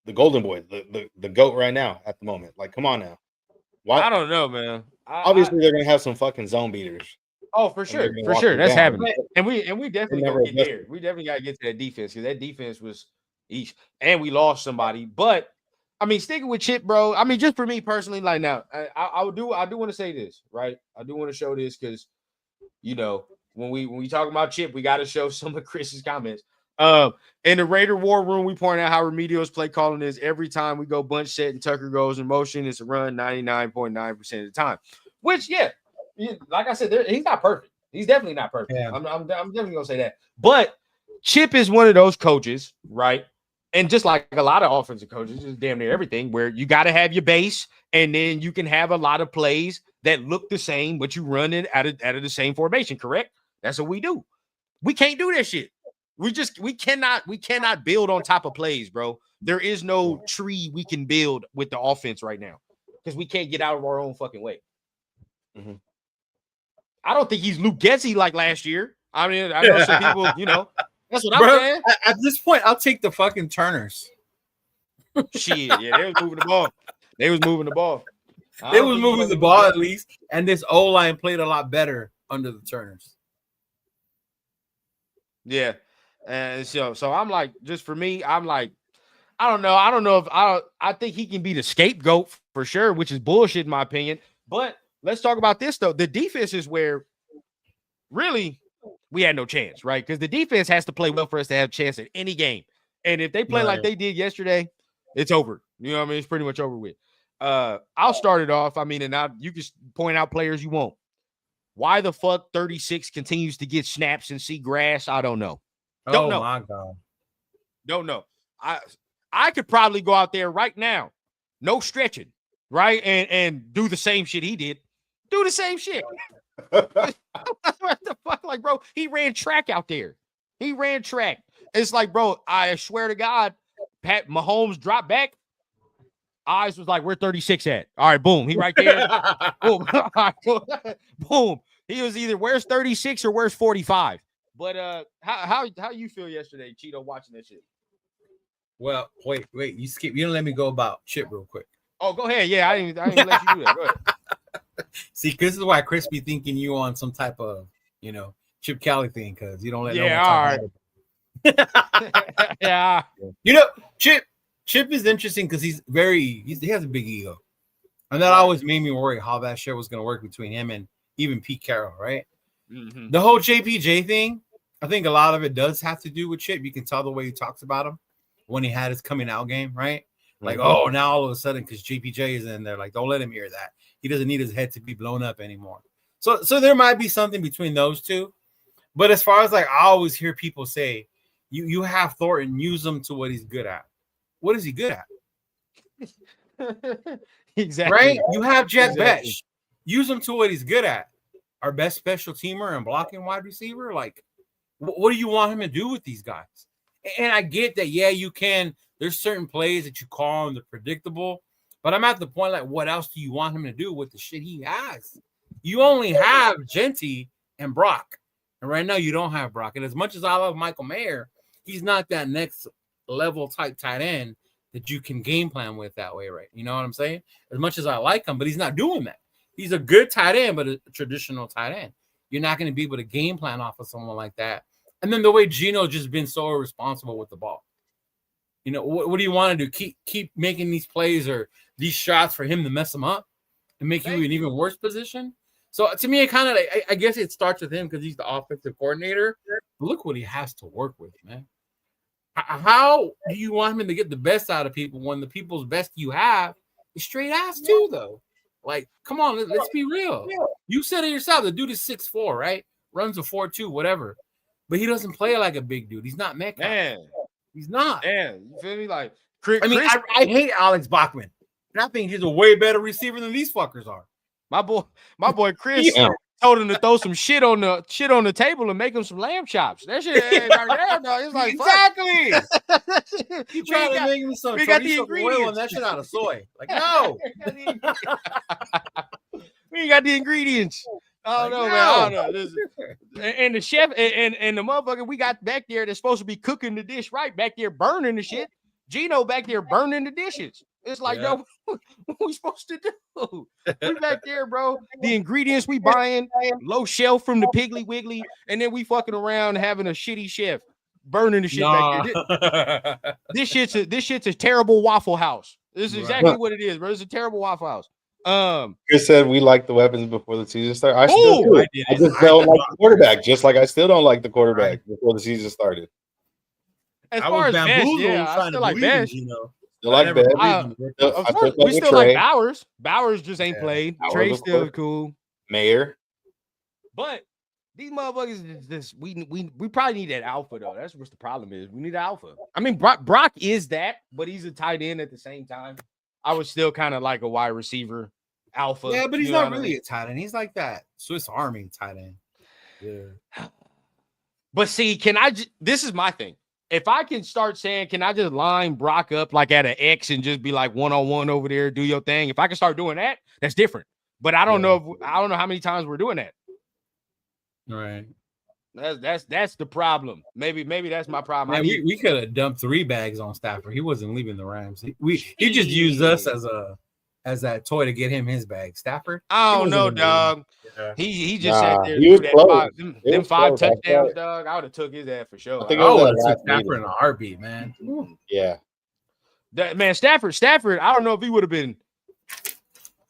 the Golden Boy, the GOAT right now at the moment. Like, come on now. Why? I don't know, man. Obviously, they're gonna have some fucking zone beaters. Oh, for sure. That's happening. And we definitely gonna get there. We definitely gotta get to that defense, because that defense was each, and we lost somebody. But I mean, sticking with Chip, bro. I mean, just for me personally, like, now, I do want to say this, right? I do want to show this, because, you know, when we talk about Chip, we got to show some of Chris's comments. In the Raider War Room, we point out how Remedio's play calling is. Every time we go bunch set and Tucker goes in motion, it's a run 99.9% of the time. Which, like I said, he's not perfect. He's definitely not perfect. Yeah. I'm definitely gonna say that. But Chip is one of those coaches, right? And just like a lot of offensive coaches, just damn near everything, where you got to have your base, and then you can have a lot of plays that look the same, but you run it out of the same formation. Correct? That's what we do. We can't do that shit. We cannot build on top of plays, bro. There is no tree we can build with the offense right now, because we can't get out of our own fucking way. Mm-hmm. I don't think he's Luke Getsy like last year. I mean, I know some people, you know, that's what I'm saying. At this point, I'll take the fucking Turners. Shit, yeah, they was moving the ball. They was moving the ball at least, and this O-line played a lot better under the Turners. Yeah. And so I'm like, just for me, I'm like, I don't know if I think he can be the scapegoat for sure, which is bullshit in my opinion. But let's talk about this though. The defense is where really we had no chance, right? Because the defense has to play well for us to have a chance at any game. And if they play like they did yesterday, it's over. You know what I mean? It's pretty much over with. I'll start it off. I mean, and now you can point out players you want. Why the fuck 36 continues to get snaps and see grass? I don't know. Don't know. My God. Don't know. I could probably go out there right now, no stretching, right? And do the same shit he did. Do the same shit. What the fuck? Like, bro, he ran track out there. He ran track. It's like, bro, I swear to God, Pat Mahomes dropped back. Eyes was like, where 36 at? All right, boom. He right there. Boom. Boom. He was either where's 36 or where's 45. But how you feel yesterday, Cheeto, watching that shit? Well, wait, you didn't let me go about Chip real quick. Oh, go ahead. Yeah, I didn't let you do that. Go ahead. See, this is why Chris be thinking you on some type of, you know, Chip Kelly thing, because you don't let no one talk about it. Yeah. You know, Chip is interesting because he has a big ego. And that always made me worry how that shit was going to work between him and even Pete Carroll, right? Mm-hmm. The whole JPJ thing, I think a lot of it does have to do with Chip. You can tell the way he talks about him when he had his coming out game, right? Like, oh, now all of a sudden, because JPJ is in there, like, don't let him hear that. He doesn't need his head to be blown up anymore. So there might be something between those two. But as far as, like, I always hear people say, you have Thornton, use him to what he's good at. What is he good at? Exactly. Right? You have Jet Besh. Use him to what he's good at. Our best special teamer and blocking wide receiver. Like, what do you want him to do with these guys? And I get that, yeah, you can. There's certain plays that you call them, they're predictable. But I'm at the point, like, what else do you want him to do with the shit he has? You only have Genty and Brock. And right now you don't have Brock. And as much as I love Michael Mayer, he's not that next level type tight end that you can game plan with that way, right? You know what I'm saying? As much as I like him, but he's not doing that. He's a good tight end, but a traditional tight end. You're not going to be able to game plan off of someone like that. And then the way Geno just been so irresponsible with the ball. You know, what do you want to do? Keep making these plays or these shots for him to mess him up and make you in an even worse position. So to me, it kind of I guess it starts with him because he's the offensive coordinator. But look what he has to work with, man. How do you want him to get the best out of people when the people's best you have is straight ass too, though? Like, come on, let's be real. You said it yourself. The dude is 6'4", right? Runs a 4.2, whatever. But he doesn't play like a big dude. He's not Metcalf. Man. He's not. Man, you feel me? Like, I hate Alex Bachman. And I think he's a way better receiver than these fuckers are. My boy Chris told him to throw some shit on the table and make him some lamb chops. That shit ain't right there, dog. It's like exactly. He tried to make him some. We got the ingredients. On that shit out of soy. Like no, we ain't got the ingredients. I don't know, man. I don't know. And the chef and the motherfucker we got back there that's supposed to be cooking the dish right back there burning the shit. Gino back there burning the dishes. It's like, yo, what we supposed to do? We back there, bro. The ingredients we buying, low shelf from the Piggly Wiggly, and then we fucking around having a shitty chef burning the shit back there. This shit's a terrible Waffle House. This is exactly what it is, bro. It's a terrible Waffle House. Chris said we liked the weapons before the season started. I still do. I just don't like the quarterback, just like I still don't like the quarterback before the season started. As far as best, I still like best. Still like best. Of course, we still like Bowers. Bowers just ain't played. Trey's still cool. Mayer. But these motherfuckers just we probably need that alpha though. That's what the problem is. We need an alpha. I mean, Brock is that, but he's a tight end at the same time. I was still kind of like a wide receiver alpha. Yeah, but he's not really a tight end. He's like that Swiss Army tight end. Yeah. But see, this is my thing. If I can start saying, can I just line Brock up like at an X and just be like one-on-one over there, do your thing? If I can start doing that, that's different. But I don't know how many times we're doing that. Right. That's the problem. Maybe that's my problem. Man, we could have dumped 3 bags on Stafford. He wasn't leaving the Rams. He just used us as that toy to get him his bag. Stafford? I don't know, dog. Yeah. He just sat there. He was them 5 touchdowns, dog. I would have took his ass for sure. I would have took Stafford in a heartbeat, man. Yeah. Man, Stafford. I don't know if he would have been.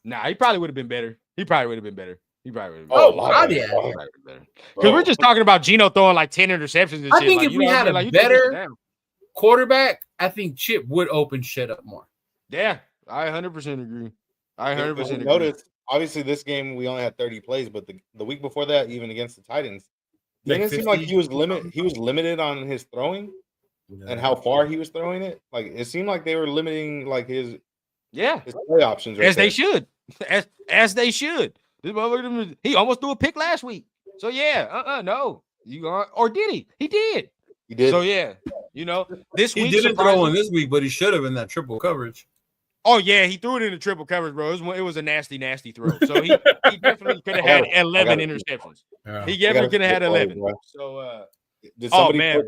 Nah, he probably would have been better. He probably would have been better. Because we're just talking about Gino throwing like 10 interceptions and shit. I think if we had a better quarterback, I think Chip would open shit up more. Yeah, I 100% agree. I 100% agree. Notice, obviously, this game we only had 30 plays, but the week before that, even against the Titans, didn't it seem like he was limited on his throwing and how far he was throwing it. Like it seemed like they were limiting like his play options as they should, as they should. This motherfucker, he almost threw a pick last week. So no, or did he? He did. He did. So this week he didn't throw one this week, but he should have in that triple coverage. Oh yeah, he threw it in the triple coverage, bro. It was a nasty throw. So he definitely could have had 11 interceptions. Yeah. He definitely could have had 11. So did somebody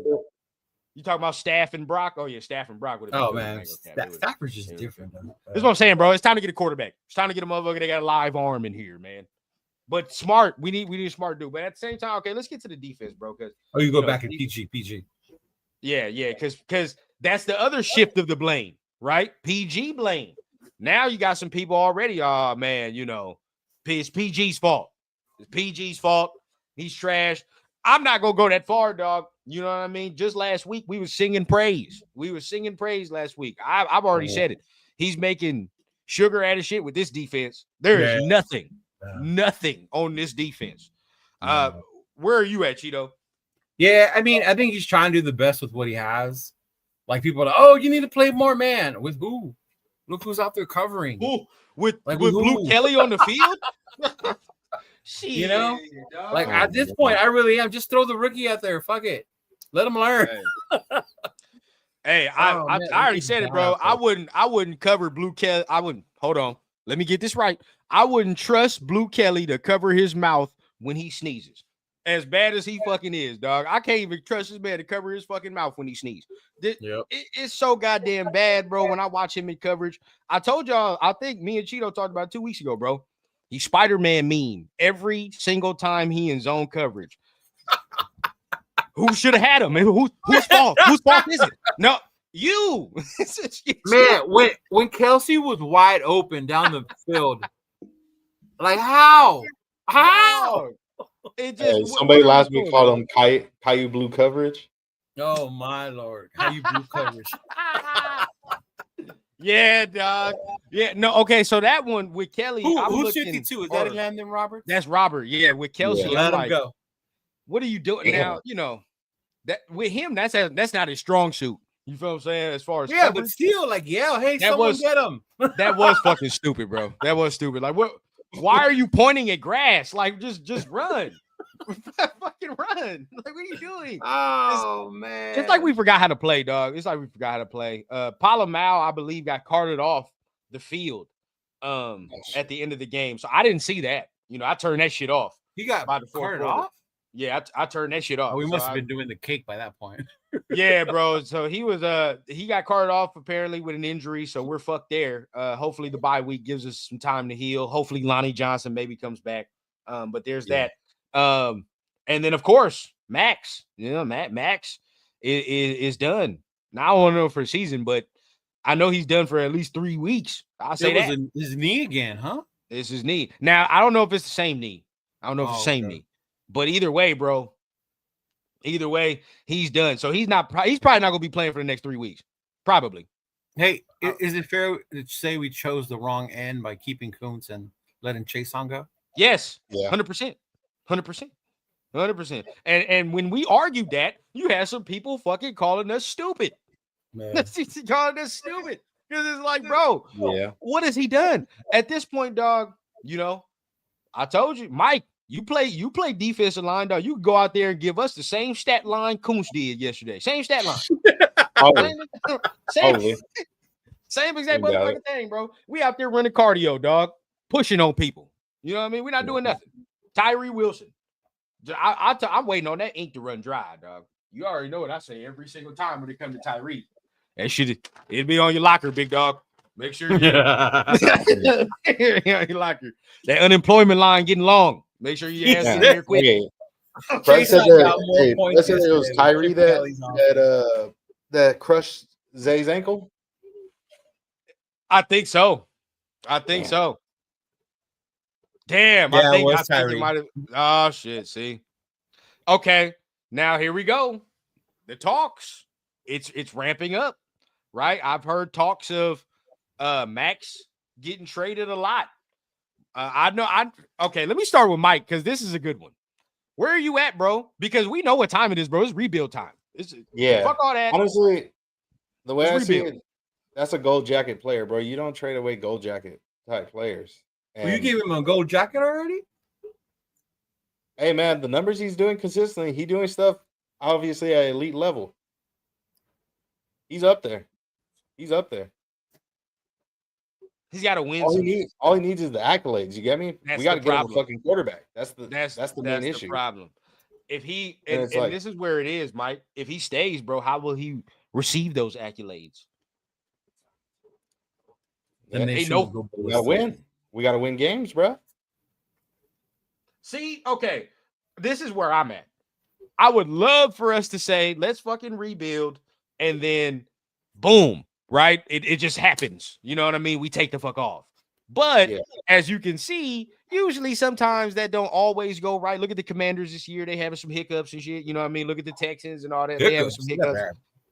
you talking about Staff and Brock? Oh yeah, Staff and Brock would have. Oh man, Stafford's just different. That's what I'm saying, bro. It's time to get a quarterback. It's time to get a motherfucker that got a live arm in here, man. But smart, we need a smart dude. But at the same time, okay, let's get to the defense, bro. Because you go back in PG. Yeah, because that's the other shift of the blame, right? PG blame. Now you got some people already. Oh man, it's PG's fault. It's PG's fault. He's trash. I'm not gonna go that far, dog. You know what I mean? Just last week, we were singing praise. Last week. I've already said it. He's making sugar out of shit with this defense. There is nothing on this defense. Where are you at, Cheeto? Yeah, I mean, I think he's trying to do the best with what he has. Like people are like, you need to play more man. With who? Look who's out there covering. Ooh, with Blue Kelly on the field? Shit, like at this point, I really am. Just throw the rookie out there. Fuck it. Let him learn. Hey, I already said it, bro. I wouldn't cover Blue Kelly. Hold on. Let me get this right. I wouldn't trust Blue Kelly to cover his mouth when he sneezes. As bad as he fucking is, dog. I can't even trust this man to cover his fucking mouth when he sneezes. It's so goddamn bad, bro. When I watch him in coverage, I told y'all, I think me and Cheeto talked about it 2 weeks ago, bro. He's Spider-Man meme every single time he in zone coverage. Who should have had him? Whose fault? Whose fault is it? No, You. Man, when Kelsey was wide open down the field, like how? It just somebody last week called him Caillou blue coverage. Oh my Lord, Caillou blue coverage. Yeah, dog. Yeah, no, okay. So that one with Kelly, who's 52? Is that Landon Roberts? That's Robert. Yeah, with Kelsey, let him go. What are you doing now? You know that with him, that's not his strong suit. You feel what I'm saying? As far as coverage? But still, like, hey, someone get him. That was fucking stupid, bro. That was stupid. Like, what? Why are you pointing at grass? Like, just run. Fucking run. Like, what are you doing? Oh, man. It's like we forgot how to play, dog. It's like we forgot how to play. Palomau, I believe, got carted off the field at the end of the game. So I didn't see that. You know, I turned that shit off. He got carted off? Yeah, I turned that shit off. Oh, we must have been doing the cake by that point. Yeah, bro. So he got carted off apparently with an injury. So we're fucked there. Hopefully the bye week gives us some time to heal. Hopefully Lonnie Johnson maybe comes back. But there's that. And then of course Max, Max is done. Now I don't know for the season, but I know he's done for at least 3 weeks. I'll say that. His knee again, huh? It's his knee. Now I don't know if it's the same knee. I don't know if it's the same knee. But either way, bro. Either way, he's done. So he's probably not going to be playing for the next 3 weeks. Probably. Hey, is it fair to say we chose the wrong end by keeping Kuntz and letting Chason go? Yes. Yeah. 100%. 100%. And when we argued that, you had some people fucking calling us stupid. Calling us stupid. Because it's like, bro, what has he done? At this point, dog, you know, I told you, Mike, you play defensive line, dog. You can go out there and give us the same stat line Kuntz did yesterday. Same stat line. Same exact motherfucking thing, bro. We out there running cardio, dog. Pushing on people. You know what I mean? We're not doing nothing. Tyree Wilson. I'm waiting on that ink to run dry, dog. You already know what I say every single time when it comes to Tyree. That shit, it'll be on your locker, big dog. Make sure your locker. That unemployment line getting long. Make sure you ask in here quick. Fred said it was Tyree that crushed Zay's ankle. I think so. Damn, I think it might have. Oh shit! See, okay. Now here we go. The talks. It's ramping up, right? I've heard talks of Max getting traded a lot. Okay. Let me start with Mike because this is a good one. Where are you at, bro? Because we know what time it is, bro. It's rebuild time. Fuck all that. Honestly, the way I see it, that's a gold jacket player, bro. You don't trade away gold jacket type players. You gave him a gold jacket already? Hey, man, the numbers he's doing consistently, he doing stuff obviously at elite level. He's up there. He's got to win. All he needs is the accolades. You get me? We got to get him a fucking quarterback. That's the main issue. Problem. If he and this is where it is, Mike. If he stays, bro, how will he receive those accolades? And we gotta win. We gotta win games, bro. See, okay, this is where I'm at. I would love for us to say, let's fucking rebuild, and then boom, right? It just happens. You know what I mean? We take the fuck off. But as you can see, usually sometimes that don't always go right. Look at the Commanders this year. They having some hiccups and shit. You know what I mean? Look at the Texans and all that. They having some hiccups.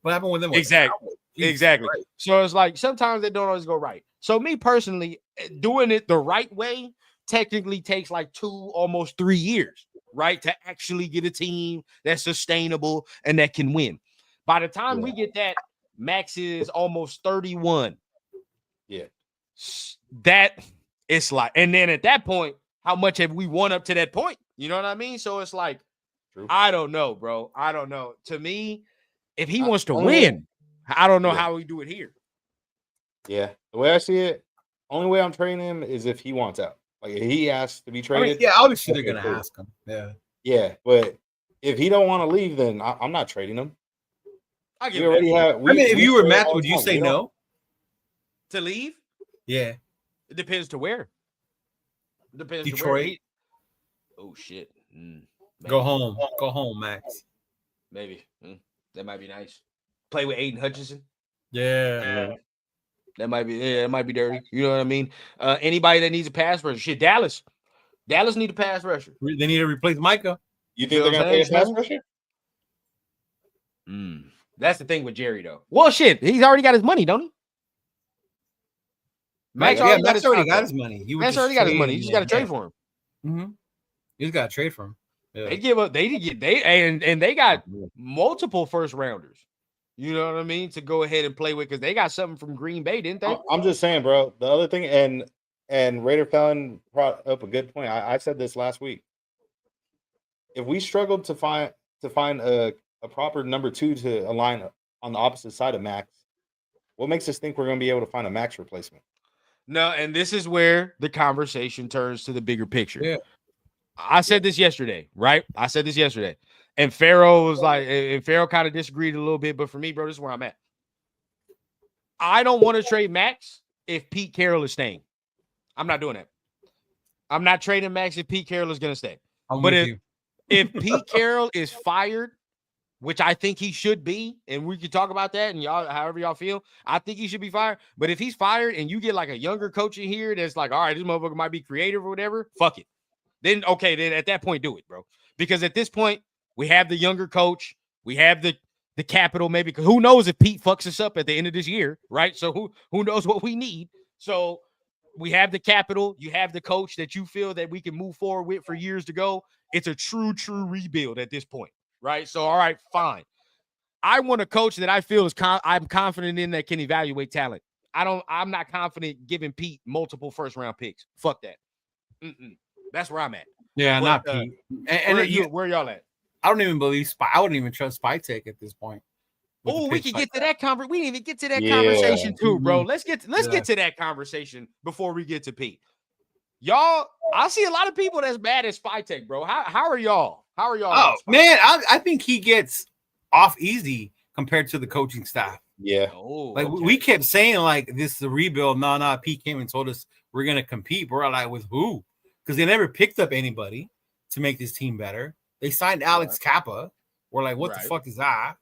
What happened with them? Exactly. Right. So it's like sometimes they don't always go right. So me personally, doing it the right way technically takes like 2, almost 3 years, right? To actually get a team that's sustainable and that can win. By the time we get that, Max is almost 31. Yeah. That it's like, and then at that point, how much have we won up to that point? You know what I mean? So it's like, I don't know, bro. I don't know. To me, if he wants to win, I don't know how we do it here. Yeah. The way I see it, only way I'm trading him is if he wants out. Like if he asks to be traded. Obviously they're gonna ask him. Yeah. Yeah, but if he don't want to leave, then I'm not trading him. If you were Matt, would you say no? To leave? Yeah. It depends to where. Detroit. To where. Oh shit. Go home. Go home, Max. Maybe. That might be nice. Play with Aiden Hutchinson. Yeah. That might be it might be dirty. You know what I mean? Anybody that needs a pass rusher, shit, Dallas need a pass rusher. They need to replace Micah. You think they're gonna pay a pass rusher? That's the thing with Jerry, though. Well, shit, he's already got his money, don't he? Max already got his money. Max already got his money. You just got to trade for him. Mm-hmm. You just got to trade for him. Yeah. They give up. They got multiple first rounders. You know what I mean? To go ahead and play with because they got something from Green Bay, didn't they? I'm just saying, bro. The other thing, and Raider Fallon brought up a good point. I said this last week. If we struggled to find a proper number 2 to align on the opposite side of Max, what makes us think we're going to be able to find a Max replacement? No, and this is where the conversation turns to the bigger picture. Yeah. I said this yesterday, right? And Pharaoh was like, and Pharaoh kind of disagreed a little bit, but for me, bro, this is where I'm at. I don't want to trade Max if Pete Carroll is staying. I'm not doing that. I'm not trading Max if Pete Carroll is going to stay. But if Pete Carroll is fired, which I think he should be, and we can talk about that and y'all, however y'all feel, I think he should be fired. But if he's fired and you get like a younger coach in here that's like, all right, this motherfucker might be creative or whatever, fuck it. Then at that point, do it, bro. Because at this point, we have the younger coach, we have the capital, maybe. Who knows if Pete fucks us up at the end of this year, right? So who knows what we need? So we have the capital, you have the coach that you feel that we can move forward with for years to go. It's a true rebuild at this point, right? So, all right, fine. I want a coach that I feel is I'm confident in that can evaluate talent. I'm not confident giving Pete multiple first-round picks. Fuck that. That's where I'm at. Yeah, not Pete. Where y'all at? I don't even believe I wouldn't even trust Spytek at this point. Oh, we can get to that conversation. We didn't even get to that conversation too, bro. Let's get to that conversation before we get to Pete. Y'all, I see a lot of people that's mad at Spytek, bro. How are y'all? Oh man, I think he gets off easy compared to the coaching staff. Yeah. We kept saying like this is a rebuild. No, Pete came and told us we're gonna compete. We're like, with who? Because they never picked up anybody to make this team better. They signed Alex Kappa. We're like, what the fuck is that?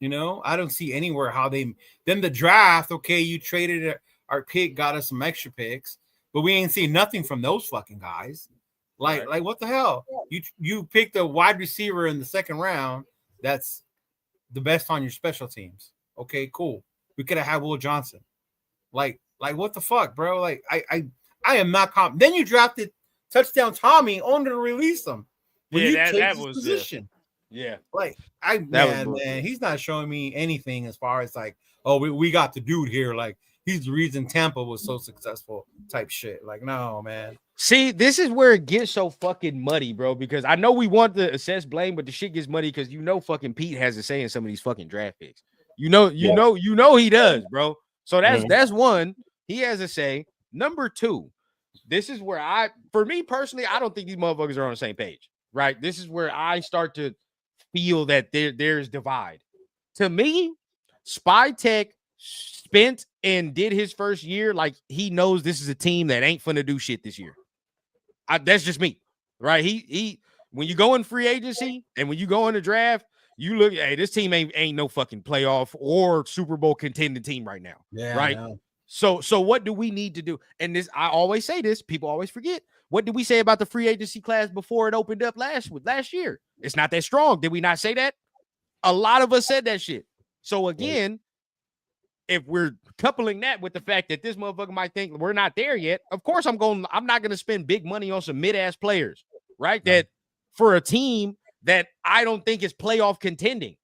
You know, I don't see anywhere how then the draft. Okay, you traded our pick, got us some extra picks, but we ain't seen nothing from those fucking guys. Like what the hell? You picked a wide receiver in the second round. That's the best on your special teams. Okay, cool. We could have had Will Johnson. Like what the fuck, bro? Like I am not confident. Then you drafted Touchdown Tommy only to release him. That was position. Like man, he's not showing me anything as far as like, oh, we got the dude here. Like he's the reason Tampa was so successful type shit. Like, no, man. See, this is where it gets so fucking muddy, bro, because I know we want to assess blame, but the shit gets muddy because fucking Pete has a say in some of these fucking draft picks. You know he does, bro. So that's one. He has a say. Number 2, this is where for me personally, I don't think these motherfuckers are on the same page, right? This is where I start to feel that there's divide. To me, Spytek spent and did his first year like he knows this is a team that ain't finna do shit this year. That's just me, right? He when you go in free agency and when you go in the draft, you look, hey, this team ain't no fucking playoff or Super Bowl contending team right now, right? So what do we need to do? And this, I always say this, people always forget. What did we say about the free agency class before it opened up last year? It's not that strong. Did we not say that? A lot of us said that shit. So again, if we're coupling that with the fact that this motherfucker might think we're not there yet, of course I'm not going to spend big money on some mid-ass players, right? That for a team that I don't think is playoff contending.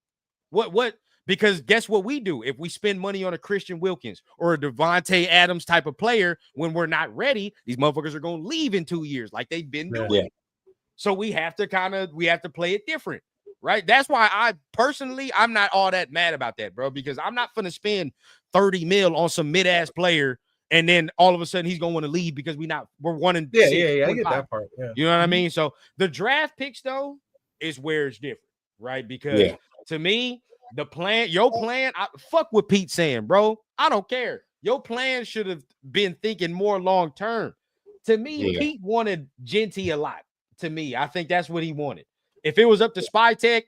Because guess what we do? If we spend money on a Christian Wilkins or a Devontae Adams type of player when we're not ready, these motherfuckers are going to leave in 2 years like they've been doing. Yeah. So we have to play it different, right? That's why I'm not all that mad about that, bro, because I'm not going to spend 30 mil on some mid-ass player and then all of a sudden he's going to want to leave because we're 1-6. Yeah, I get that part. Yeah. You know what I mean? So the draft picks though is where it's different, right? Because to me, your plan, fuck what Pete's saying, bro. I don't care. Your plan should have been thinking more long term. To me, Pete wanted Genty a lot. To me, I think that's what he wanted. If it was up to Spytek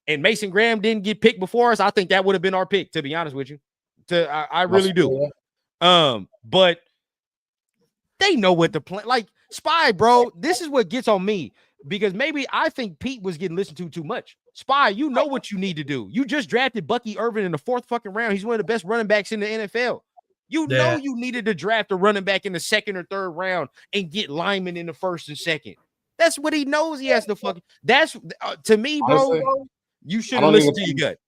and Mason Graham didn't get picked before us, I think that would have been our pick, to be honest with you. I really do. But they know what to plan. Like Spy, bro. This is what gets on me because maybe I think Pete was getting listened to too much. Spy, you know what you need to do. You just drafted Bucky Irvin in the 4th fucking round. He's one of the best running backs in the NFL. You know you needed to draft a running back in the 2nd or 3rd round and get linemen in the 1st and 2nd. That's what he knows he has to fucking. That's to me, bro. Honestly, you should have listened to your gut.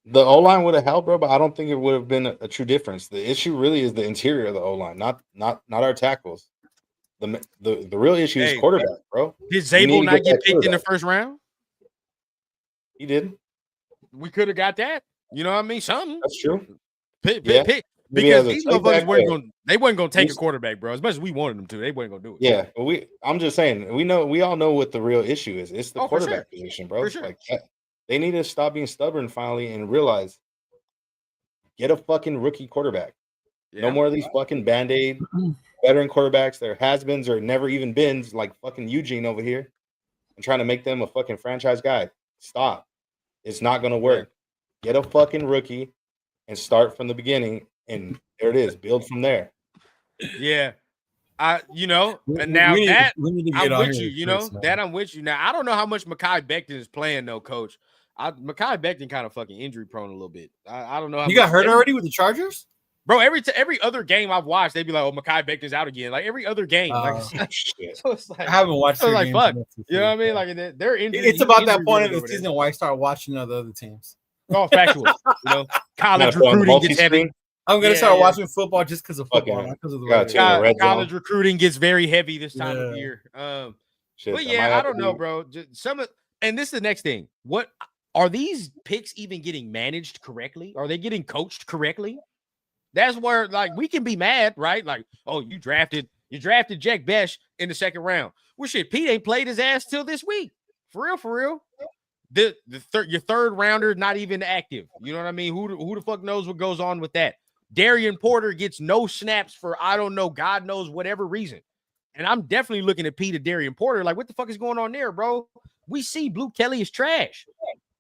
The O-line would have helped, bro, but I don't think it would have been a true difference. The issue really is the interior of the O-line, not our tackles. The real issue is quarterback, bro. Did Zabel not get picked in the 1st round? He did. We could have got that. You know what I mean? Something. That's true. Pick. Because these motherfuckers weren't gonna take a quarterback, bro. As much as we wanted them to, they weren't gonna do it. Yeah, but I'm just saying, we all know what the real issue is. It's the quarterback position, bro. Sure. Like they need to stop being stubborn finally and realize get a fucking rookie quarterback. Yeah. No more of these fucking Band-Aid veteran quarterbacks. They're has-beens or never even beens like fucking Eugene over here and trying to make them a fucking franchise guy. Stop. It's not gonna work. Get a fucking rookie and start from the beginning. And there it is. Build from there. Yeah. I'm with you. That I'm with you. Now, I don't know how much Mekhi Becton is playing, though, Coach. Mekhi Becton kind of fucking injury prone a little bit. I don't know. How you got hurt already with the Chargers? Bro, every other game I've watched, they'd be like, "Oh, Mekhi Becton's out again." Like every other game, so it's like I haven't watched. So like, fuck, you know what I mean? Like they're injured. It's about that point of the season where I start watching the other teams. Oh, factual. College recruiting gets heavy. I'm gonna start watching football just because of football, not because of the college recruiting gets very heavy this time of year. But I don't know, bro. Just and this is the next thing. What are these picks even getting managed correctly? Are they getting coached correctly? That's where like we can be mad, right? Like, oh, you drafted Jack Besh in the 2nd round. Well, shit, Pete ain't played his ass till this week. For real. Your 3rd rounder not even active. You know what I mean? Who the fuck knows what goes on with that? Darian Porter gets no snaps for I don't know, God knows whatever reason. And I'm definitely looking at Pete and Darian Porter like, what the fuck is going on there, bro? We see Blue Kelly is trash,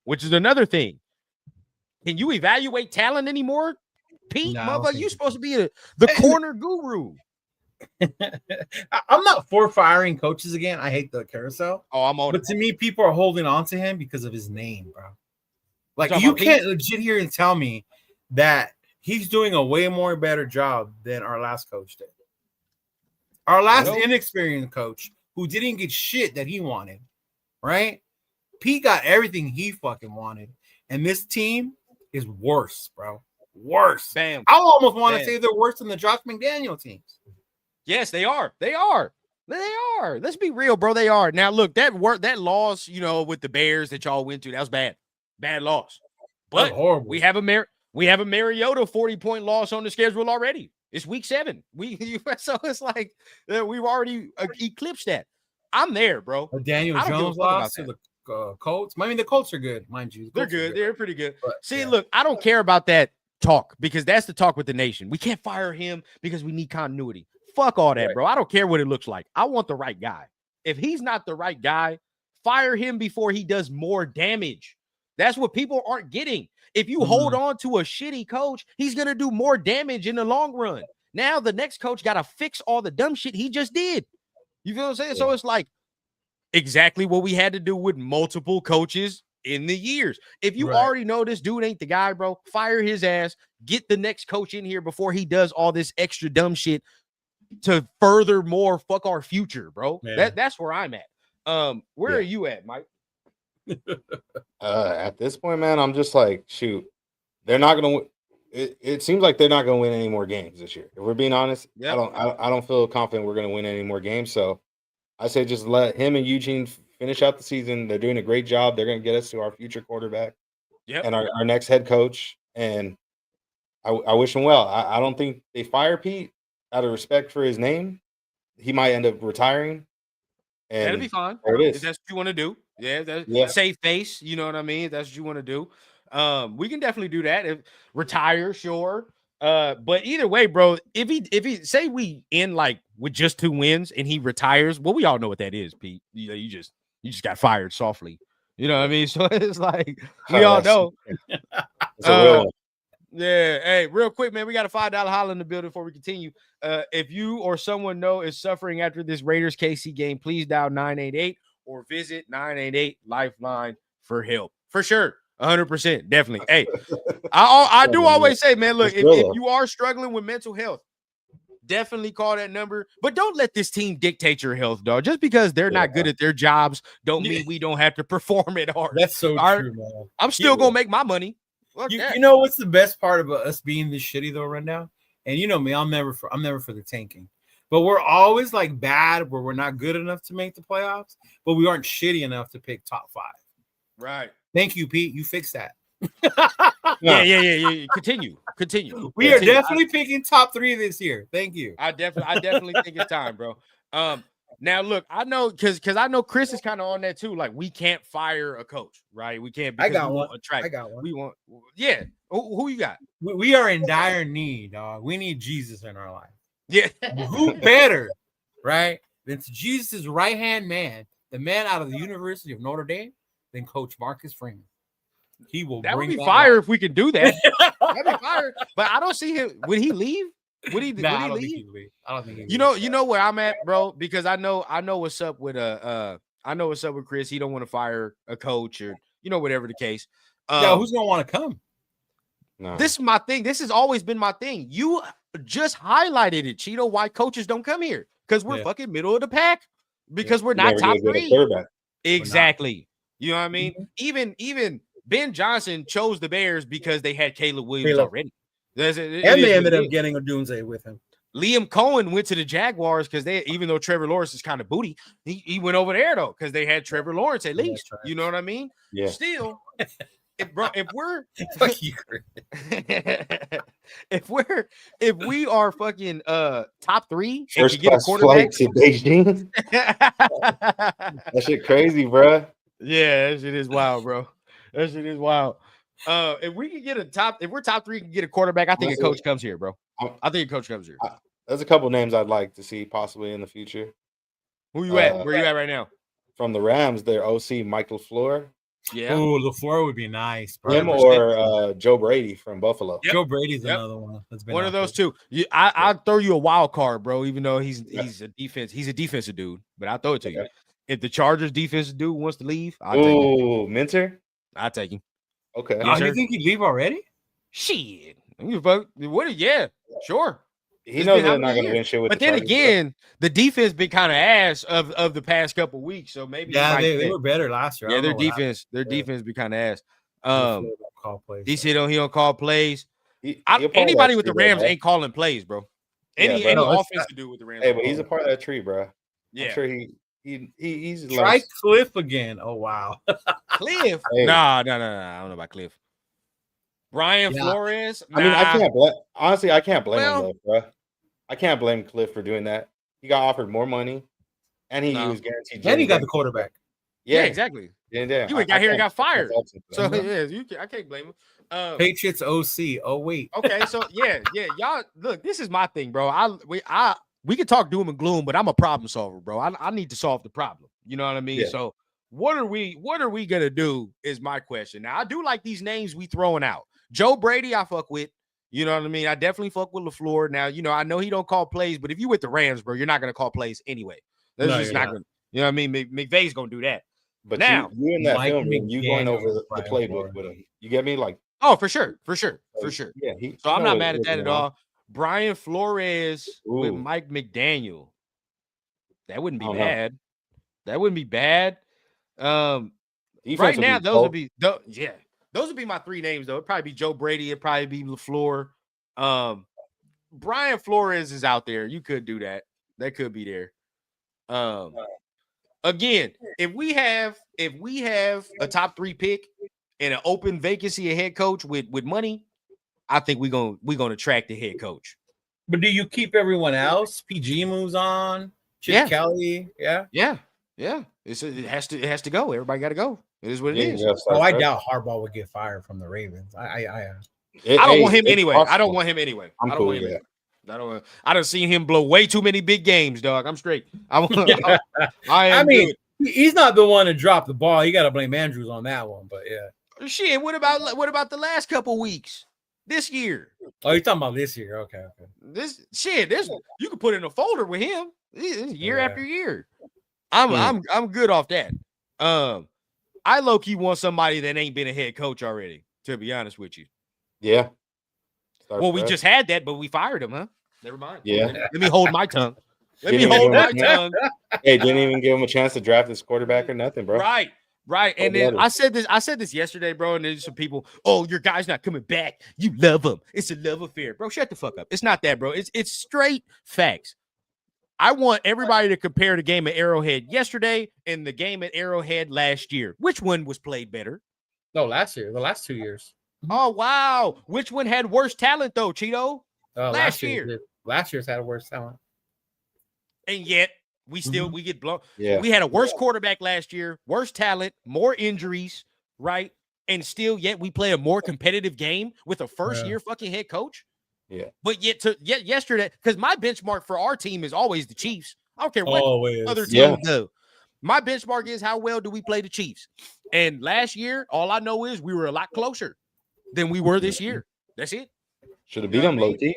which is another thing. Can you evaluate talent anymore? Pete, motherfucker, you supposed to be the corner guru. I'm not for firing coaches again. I hate the carousel. Oh, I'm on. But to me, people are holding on to him because of his name, bro. Like you can't legit here and tell me that he's doing a way more better job than our last coach did. Our last inexperienced coach who didn't get shit that he wanted, right? Pete got everything he fucking wanted. And this team is worse, bro. Worse. Bam. I almost want to say they're worse than the Josh McDaniel teams. Yes, they are. They are. Let's be real, bro. They are. Now, look, that loss, with the Bears that y'all went to, that was bad. Bad loss. But we have a Mariota 40-point loss on the schedule already. It's week 7. So it's like we've already eclipsed that. I'm there, bro. Daniel Jones lost to the Colts. I mean, the Colts are good, mind you. They're good. They're pretty good. But, look, I don't care about that talk because that's the talk with the nation. We can't fire him because we need continuity. Fuck all that, bro. I don't care what it looks like. I want the right guy. If he's not the right guy, fire him before he does more damage. That's what people aren't getting. If you hold on to a shitty coach, he's going to do more damage in the long run. Now the next coach got to fix all the dumb shit he just did. You feel what I'm saying? Yeah. So it's like exactly what we had to do with multiple coaches in the years. If you already know this dude ain't the guy, bro, fire his ass. Get the next coach in here before he does all this extra dumb shit to furthermore fuck our future, bro. Yeah. That's where I'm at. Where are you at, Mike? At this point, man, I'm just like, shoot, they're not gonna. It seems like they're not gonna win any more games this year. If we're being honest, I don't feel confident we're gonna win any more games. So I say just let him and Eugene finish out the season. They're doing a great job. They're gonna get us to our future quarterback, and our next head coach. And I wish him well. I don't think they fire Pete out of respect for his name. He might end up retiring. And that'll be fine. There it is. If that's what you want to do. Save face. You know what I mean? If that's what you want to do. We can definitely do that. If retire, sure. But either way, bro, if he say we end like with just 2 wins and he retires, well, we all know what that is, Pete. You just got fired softly. You know what I mean? So it's like we all know. Yeah. Hey, real quick, man, we got a $5 holla in the building before we continue. If you or someone know is suffering after this Raiders KC game, please dial 988 or visit 988 Lifeline for help. For sure. 100%. Definitely. Hey, I do always say, man, look, if you are struggling with mental health, definitely call that number. But don't let this team dictate your health, dog. Just because they're not good at their jobs don't mean we don't have to perform it hard. That's so true, man. I'm still going to make my money. You know what's the best part about us being this shitty though right now? And you know me, I'm never for the tanking. But we're always like bad where we're not good enough to make the playoffs, but we aren't shitty enough to pick top 5. Right. Thank you, Pete. You fixed that. Yeah. Continue. We are definitely picking top 3 this year. Thank you. I definitely think it's time, bro. Now look, I know because I know Chris is kind of on that too. Like, we can't fire a coach, right? We can't. I got one. We want. Yeah. Who you got? We are in dire need, dog. We need Jesus in our life. Yeah. Who better, right, than Jesus' right-hand man, the man out of the University of Notre Dame, than Coach Marcus Freeman. He will. That would be fire if we could do that. That'd be fire. But I don't see him. Would he leave? Would he leave? I don't think he leave. I don't think he you know where I'm at, bro, because I know what's up with Chris. He don't want to fire a coach or whatever the case. Who's gonna want to come? No. This is my thing. This has always been my thing. You just highlighted it, Cheeto. Why coaches don't come here? Because we're fucking middle of the pack. Because we're not top 3. Exactly. You know what I mean? Mm-hmm. Even Ben Johnson chose the Bears because they had Caleb Williams already. And they ended up getting Odunze with him. Liam Cohen went to the Jaguars because even though Trevor Lawrence is kind of booty, he went over there though because they had Trevor Lawrence at least. Right. You know what I mean? Yeah. Still, if we're fuck you, if we are fucking top 3 first class flight to Beijing. That shit crazy, bro. Yeah, that shit is wild, bro. That shit is wild. If we can get if we're top 3, can get a quarterback, I think a coach comes here, bro. I think a coach comes here. There's a couple names I'd like to see possibly in the future. Who you at? Where you at right now? From the Rams, their OC Mike LaFleur. Yeah. Oh, LaFleur would be nice. Bro. Him or Joe Brady from Buffalo. Yep. Joe Brady's another one. That's been one of those two. I'll throw you a wild card, bro. Even though he's a defensive dude, but I'll throw it to you. If the Chargers defensive dude wants to leave, I'll take him. Minter? I'll take him. Okay. You think he'd leave already? Shit. What? Yeah, sure. He knows they're not going to win shit with. But then again, the defense been kind of ass of the past couple weeks, so maybe they were better last year. Yeah, their defense be kind of ass. DC don't call plays. Anybody with the Rams ain't calling plays, bro. Any offense to do with the Rams. Hey, but he's a part of that tree, bro. Yeah, I'm sure he's try Cliff again. Oh wow, Cliff. Hey. No. I don't know about Cliff. Brian Flores. I mean, I can't blame him though, bro. I can't blame Cliff for doing that. He got offered more money, and he was guaranteed. And he got the quarterback. Yeah, exactly. Yeah. You got here and got fired. So I can't blame him. Patriots OC. Oh wait. Okay, so yeah. Y'all look. This is my thing, bro. We can talk doom and gloom, but I'm a problem solver, bro. I need to solve the problem. You know what I mean? Yeah. So what are we gonna do? Is my question. Now I do like these names we throwing out. Joe Brady, I fuck with. You know what I mean? I definitely fuck with LaFleur. Now, I know he don't call plays, but if you with the Rams, bro, you're not gonna call plays anyway. That's just not gonna. You know what I mean? McVay's gonna do that. But now you in that film room, you going over the playbook with him. You get me? Like, oh, for sure. Yeah. So I'm not mad at that at all. Brian Flores with Mike McDaniel. That wouldn't be bad. That wouldn't be bad. Right now, those would be my 3 names, though. It'd probably be Joe Brady. It'd probably be LaFleur. Brian Flores is out there. You could do that. That could be there. Again, if we have a top 3 pick and an open vacancy of head coach with money, I think we're gonna attract the head coach. But do you keep everyone else? PG moves on. Chip Kelly. Yeah. It has to go. Everybody got to go. It is what it is. I doubt Harbaugh would get fired from the Ravens. I don't want him anyway. I don't want him anyway. I'm cool with that. I don't see him blow way too many big games, dog. I'm straight. He's not the one to drop the ball. You got to blame Andrews on that one. But yeah. Shit. What about the last couple weeks? this year. Oh, you're talking about this year? Okay. This you can put in a folder with him. It's year after year. I'm good off that. I low key want somebody that ain't been a head coach already. To be honest with you. Yeah. We just had that, but we fired him, huh? Never mind. Yeah. Let me hold my tongue. Let me hold my tongue. Hey, didn't even give him a chance to draft his quarterback or nothing, bro. Right. And then I said this yesterday, bro. And there's some people, oh, your guy's not coming back. You love him. It's a love affair. Bro, shut the fuck up. It's not that, bro. It's straight facts. I want everybody to compare the game at Arrowhead yesterday and the game at Arrowhead last year. Which one was played better? No, last year. The last 2 years. Oh, wow. Which one had worse talent, though, Cheeto? Last year. Last year's had a worse talent. And yet, we get blown. Yeah. We had a worse quarterback last year, worse talent, more injuries, right? And still, yet we play a more competitive game with a first-year fucking head coach. Yeah. But yesterday, because my benchmark for our team is always the Chiefs. I don't care what other team do. My benchmark is how well do we play the Chiefs. And last year, all I know is we were a lot closer than we were this year. That's it. Should have beat them low key.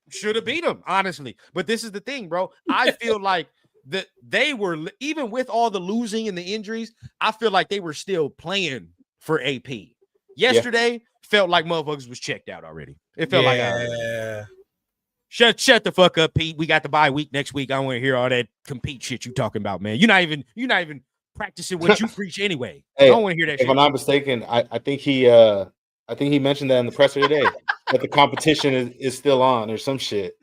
Should have beat them, honestly. But this is the thing, bro. I feel like that they were, even with all the losing and the injuries, I feel like they were still playing for AP. Yesterday felt like motherfuckers was checked out already. It felt like shut the fuck up, Pete. We got the bye week next week. I don't want to hear all that compete shit you talking about, man. You're not even practicing what you preach anyway. Hey, I don't want to hear that shit. If I'm not mistaken, I think he mentioned that in the presser today that the competition is still on or some shit.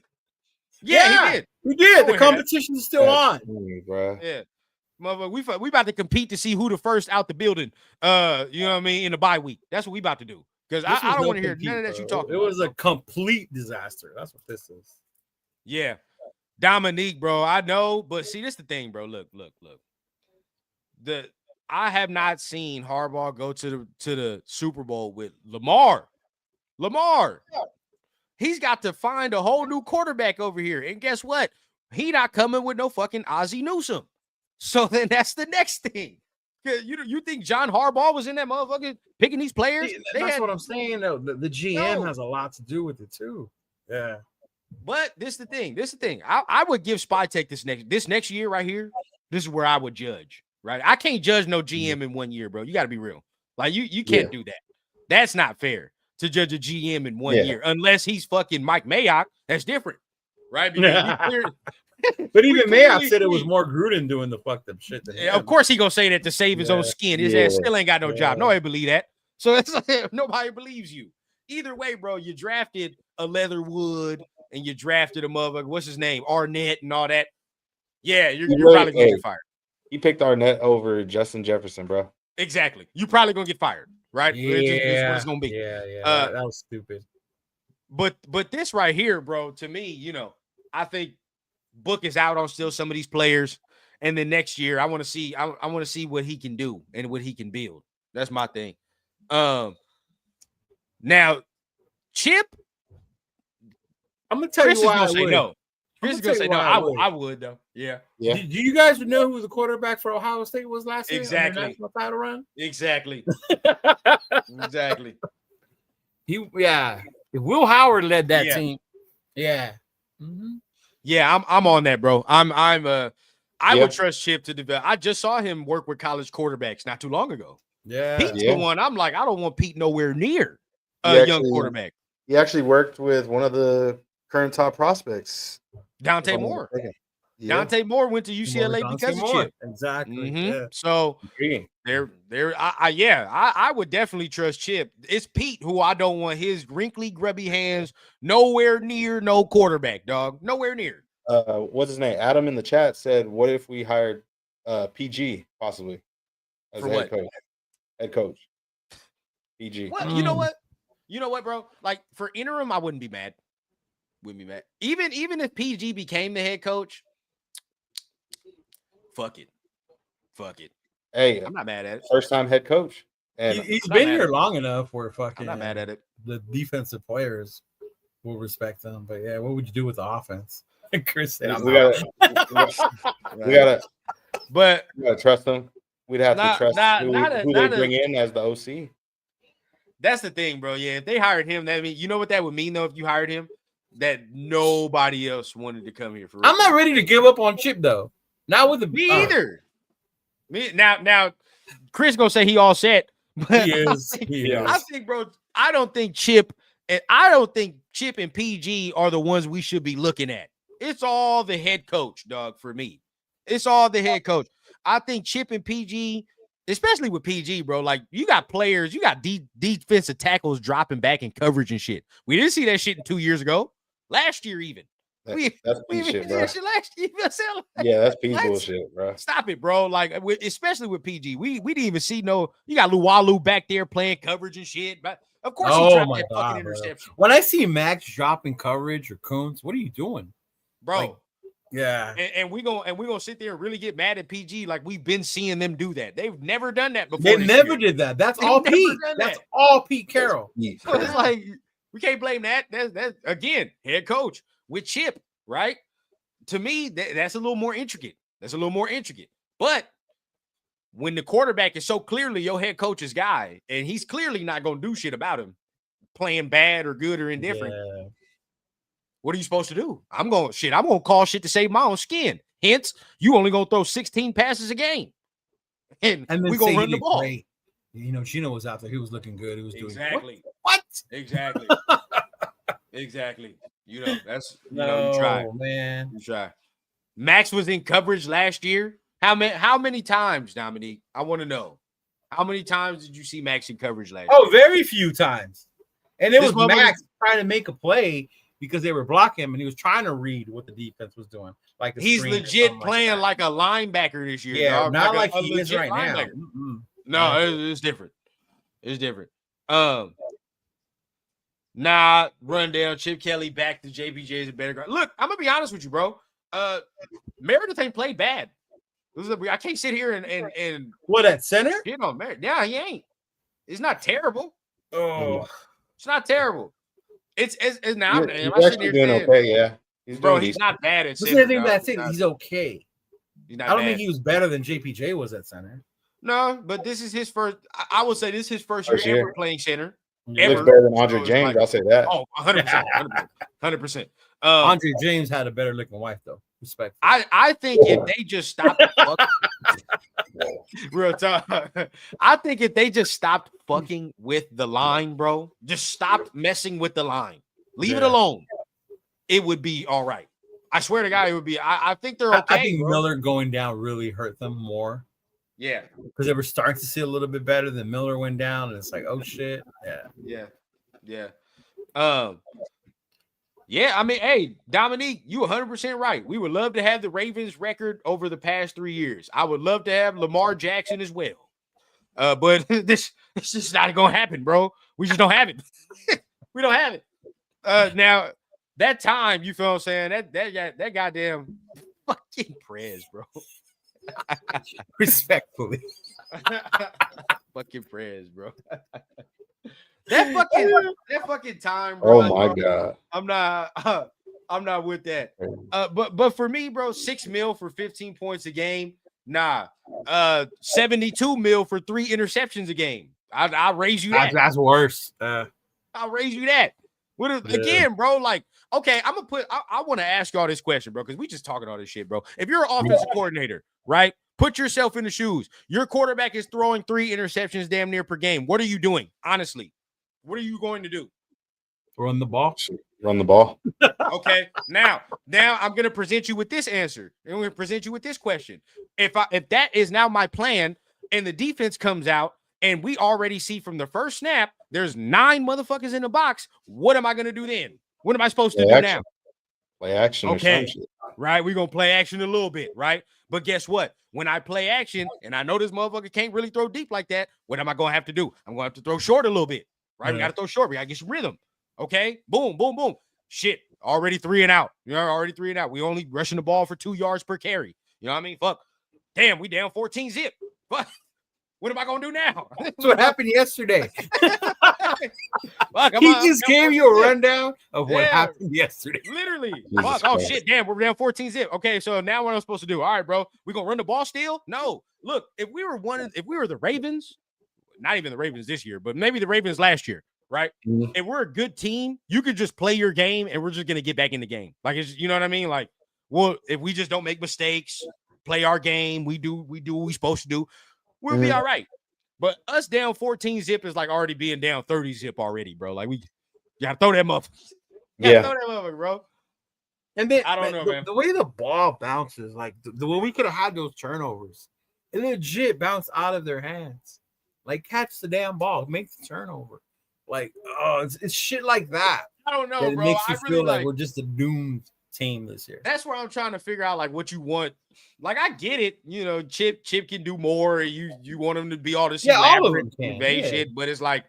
Yeah, he did. The competition is still on. Bro. Yeah. Motherfucker, we about to compete to see who the first out the building. You know what I mean? In the bye week. That's what we about to do. Because I don't want to hear none of that you talking about. It was a complete disaster. That's what this is. Yeah. Dominique, bro. I know, but see, this is the thing, bro. Look. I have not seen Harbaugh go to the Super Bowl with Lamar. He's got to find a whole new quarterback over here. And guess what? He not coming with no fucking Ozzie Newsome. So then that's the next thing. You think John Harbaugh was in that motherfucker picking these players? That's what I'm saying, though. The GM has a lot to do with it, too. Yeah. But this is the thing. I would give Spytek this next year right here. This is where I would judge, right? I can't judge no GM in 1 year, bro. You got to be real. Like, you can't do that. That's not fair to judge a GM in 1 year unless he's fucking Mike Mayock. That's different, right? But even Mayock said it was more Gruden doing the fucked up shit. Of course he gonna say that to save his own skin. His ass still ain't got no job. Nobody believe that. So it's like, nobody believes you. Either way, bro, you drafted a Leatherwood and you drafted a motherfucker. What's his name? Arnett and all that. Yeah, you're probably gonna get fired. He picked Arnett over Justin Jefferson, bro. Exactly. You probably gonna get fired, right? It's what it's gonna be. That was stupid. But this right here, bro, to me, I think Book is out on still some of these players, and then next year I want to see what he can do and what he can build. That's my thing. Now Chip, I'm gonna tell Chris you why is gonna say no. Chris is gonna say no. I would though. Yeah. Do you guys know who the quarterback for Ohio State was last year? Exactly. On the national title run? Exactly. Will Howard led that team. Yeah. Mm-hmm. Yeah, I'm on that, bro. I would trust Chip to develop. I just saw him work with college quarterbacks not too long ago. Yeah. Pete's the one. I'm like, I don't want Pete nowhere near a young quarterback. He actually worked with one of the current top prospects, Dante Moore. Dante Moore went to UCLA because of Chip. Exactly. Mm-hmm. Yeah. So I would definitely trust Chip. It's Pete who I don't want his wrinkly, grubby hands nowhere near no quarterback, dog. Nowhere near. What's his name? Adam in the chat said, "What if we hired PG possibly as head coach? Head coach, PG. Well, you know what? You know what, bro? Like for interim, I wouldn't be mad. Even if PG became the head coach. Fuck it. Hey, I'm not mad at it. First time head coach. And he's been here long enough where fucking I'm not mad at it. The defensive players will respect him. But yeah, what would you do with the offense? Chris said, we gotta trust them. We'd have to trust who they bring in as the OC. That's the thing, bro. Yeah, if they hired him, that mean you know what that would mean though. If you hired him, that nobody else wanted to come here for. I'm not ready to give up on Chip though. Not with the me either. Me now, Chris gonna say he all set. But he is. I think, bro. I don't think Chip and PG are the ones we should be looking at. It's all the head coach, dog. For me, it's all the head coach. I think Chip and PG. Especially with PG, bro. Like, you got players, you got defensive tackles dropping back in coverage and shit. We didn't see that shit 2 years ago. Last year, even. That's P shit, bro. Last year. Yeah, that's P bullshit, bro. Stop it, bro. Like, especially with PG. We didn't even see you got Luwalu back there playing coverage and shit. But of course, he dropped that fucking interception. When I see Max dropping coverage or Coons, what are you doing? Bro. Like, yeah, and we're gonna sit there and really get mad at PG like we've been seeing them do that. They've never done that before. They never did that. That's all Pete. That's all Pete Carroll. So it's like we can't blame that. That's again head coach with Chip, right? To me, that's a little more intricate. But when the quarterback is so clearly your head coach's guy, and he's clearly not gonna do shit about him playing bad or good or indifferent. Yeah. What are you supposed to do? I'm going to call shit to save my own skin. Hence, you only going to throw 16 passes a game. And we're going to run the ball. Great. You know, Chino was out there. He was looking good. He was doing what? Exactly. Exactly. You know, that's you try. Man. You try. Max was in coverage last year. How many times, Dominique? I want to know. How many times did you see Max in coverage last year? Oh, very few times. And it was Max trying to make a play because they were blocking him, and he was trying to read what the defense was doing. Like he's legit playing like a linebacker this year. Yeah, dog. not like he is right now. No, it's different. It's different. Run down Chip Kelly back to JPJ is a better guy. Look, I'm gonna be honest with you, bro. Meredith ain't played bad. I can't sit here and what at center? You know, Meredith. Yeah, he ain't. It's not terrible. Oh, it's not terrible. It's now. He's actually doing okay, yeah. He's not bad at center. He's okay. I don't think he was better than JPJ was at center. No, but this is his first. I would say this is his first year ever playing center. He looks better than Andre James. I'll say that. Oh, 100%. 100%. Andre James had a better looking wife, though. Respect. I think if they just stopped real talk. I think if they just stopped fucking with the line, bro, just stopped messing with the line, leave it alone, it would be all right. I swear to God, it would be. I think they're okay. I think Miller going down really hurt them more. Yeah, because they were starting to see a little bit better. Then Miller went down, and it's like, oh shit. Yeah. I mean, hey, Dominique, you 100% right. We would love to have the Ravens record over the past 3 years. I would love to have Lamar Jackson as well. But this just not going to happen, bro. We just don't have it. We don't have it. Now, that time, you feel what I'm saying? That goddamn fucking Prez, bro. Respectfully. Fucking Prez, bro. That fucking time, bro. Oh my God. I'm not with that. But for me, bro, $6 million for 15 points a game. Nah. $72 million for 3 interceptions a game. I'll raise you that. That's worse. I'll raise you that. Again, bro, like, okay, I'm gonna I want to ask y'all this question, bro, because we just talking all this shit, bro. If you're an offensive coordinator, right? Put yourself in the shoes. Your quarterback is throwing 3 interceptions damn near per game. What are you doing? Honestly, what are you going to do? Run the ball. Run the ball. Okay. Now I'm going to present you with this answer. I'm going to present you with this question. If that is now my plan and the defense comes out and we already see from the first snap, there's 9 motherfuckers in the box. What am I going to do then? What am I supposed to do now? Play action. Okay. Right. We're going to play action a little bit. Right. But guess what? When I play action and I know this motherfucker can't really throw deep like that, what am I going to have to do? I'm going to have to throw short a little bit. Right. We got to throw short. We got to get some rhythm. Okay. Boom, boom, boom. Shit. Already 3 and out. You know, already 3 and out. We only rushing the ball for 2 yards per carry. You know what I mean? Fuck. Damn, we down 14 zip. Fuck. What am I gonna do now? That's what happened yesterday. He just gave you a rundown of what happened yesterday. Literally. Fuck. Oh shit, damn, we're down 14 zip. Okay, so now what am I supposed to do? All right, bro. We gonna run the ball still? No. Look, if we were the Ravens, not even the Ravens this year, but maybe the Ravens last year, right? Mhm. If we're a good team, you could just play your game and we're just going to get back in the game. Like, you know what I mean? Like, well, if we just don't make mistakes, play our game, we do what we're supposed to do, we'll be all right. But us down 14 zip is like already being down 30 zip already, bro. Like, we got to throw that motherfucker. Yeah. Throw that motherfucker, bro. And then I don't know, man. The way the ball bounces, like the way we could have had those turnovers, it legit bounced out of their hands. Like, catch the damn ball, make the turnover. Like, it's shit like that. I don't know, That bro. makes I you really feel like we're just a doomed team this year. That's where I'm trying to figure out like what you want. Like, I get it, you know, Chip can do more. You want him to be all this all of elaborate them can, shit, but it's like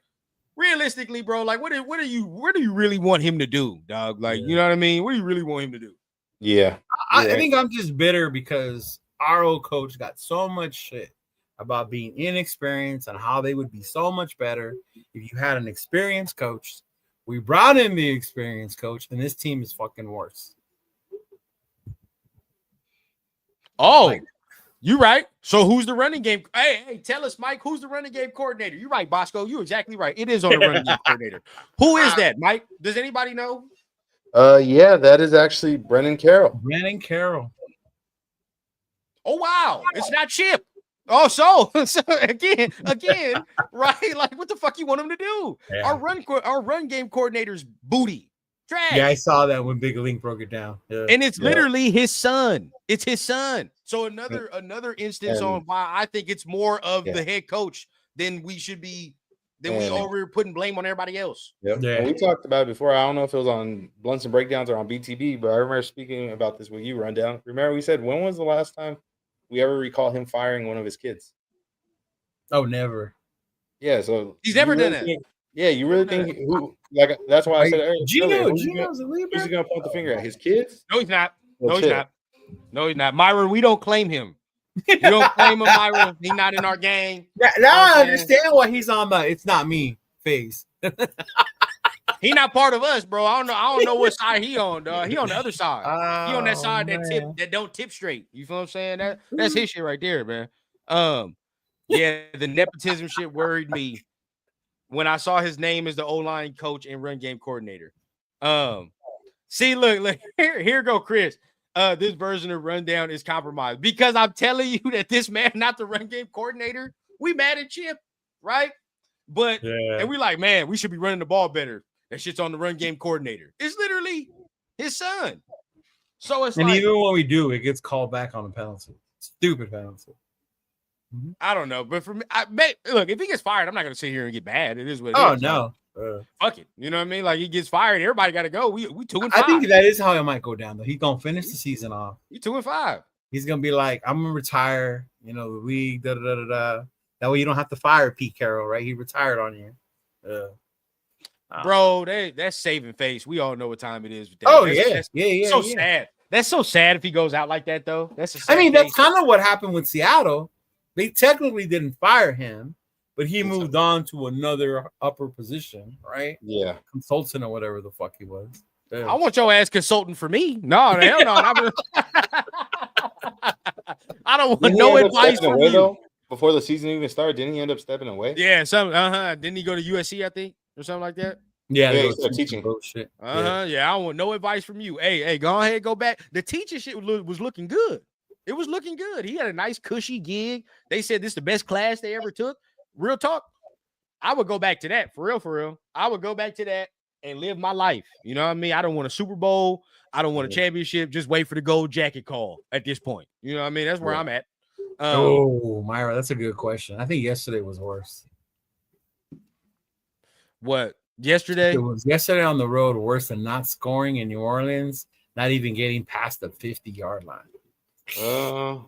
realistically, bro, like what do you really want him to do, dog? Like, you know what I mean? What do you really want him to do? Yeah. I think I'm just bitter because our old coach got so much shit about being inexperienced and how they would be so much better if you had an experienced coach. We brought in the experienced coach, and this team is fucking worse. Oh, you right. So who's the running game? Hey, tell us, Mike, who's the running game coordinator? You're right, Bosco. You're exactly right. It is on the running game coordinator. Who is that, Mike? Does anybody know? Yeah, that is actually Brennan Carroll. Brennan Carroll. Oh, wow. It's not Chip. Oh, so again, right? Like, what the fuck you want him to do? Yeah. Our run game coordinator's booty. Trash. Yeah, I saw that when Big Link broke it down. Yeah. And it's literally his son. It's his son. So another instance on why I think it's more of the head coach than we should be, we over putting blame on everybody else. Yep. Yeah. We talked about it before. I don't know if it was on Blunts and Breakdowns or on BTB, but I remember speaking about this with you, Rundown. Remember we said, when was the last time we ever recall him firing one of his kids? Oh, never. Yeah, so he's never done that. Yeah, you really think like that's why I said earlier, Gino's who's he gonna point the finger at? His kids? No, he's not. No, he's not. Myra, we don't claim him. We don't claim him, Myra. He's not in our gang. Now I understand why he's on the "it's not me" phase. He not part of us, bro. I don't know what side he on, dog. He on the other side. He on that side that don't tip straight. You feel what I'm saying? That's his shit right there, man. Yeah, the nepotism shit worried me when I saw his name as the O-line coach and run game coordinator. See, look, here go Chris. This version of Rundown is compromised because I'm telling you that this man, not the run game coordinator, we mad at Chip, right? But and we like, man, we should be running the ball better. That shit's on the run game coordinator. It's literally his son. So it's and even when we do, it gets called back on a penalty. Stupid penalty. I don't know, but for me, look, if he gets fired, I'm not gonna sit here and get mad. It is what it is. No. Fuck it. You know what I mean? Like, he gets fired, everybody got to go. We 2-5. I think that is how it might go down, though. He's gonna finish the season off. He 2-5. He's gonna be like, I'm gonna retire. You know, the league. That way you don't have to fire Pete Carroll, right? He retired on you. Bro, that's saving face. We all know what time it is. Yeah. So sad. That's so sad if he goes out like that, though. That's that's kind of what happened with Seattle. They technically didn't fire him, but he moved on to another upper position, right? Yeah. Consultant or whatever the fuck he was. Yeah. I want your ass consulting for me. No, hell no. I don't want no advice from you. Though? Before the season even started, didn't he end up stepping away? Yeah, didn't he go to USC, I think, or something like that? Yeah, he started teaching. Bullshit. Yeah, I don't want no advice from you. Hey, go ahead, go back. The teaching shit was looking good. It was looking good. He had a nice cushy gig. They said this is the best class they ever took. Real talk. I would go back to that. For real. I would go back to that and live my life. You know what I mean? I don't want a Super Bowl. I don't want a championship. Just wait for the gold jacket call at this point. You know what I mean? That's where I'm at. Myra, that's a good question. I think yesterday was worse. What? Yesterday? It was yesterday on the road worse than not scoring in New Orleans, not even getting past the 50-yard line. I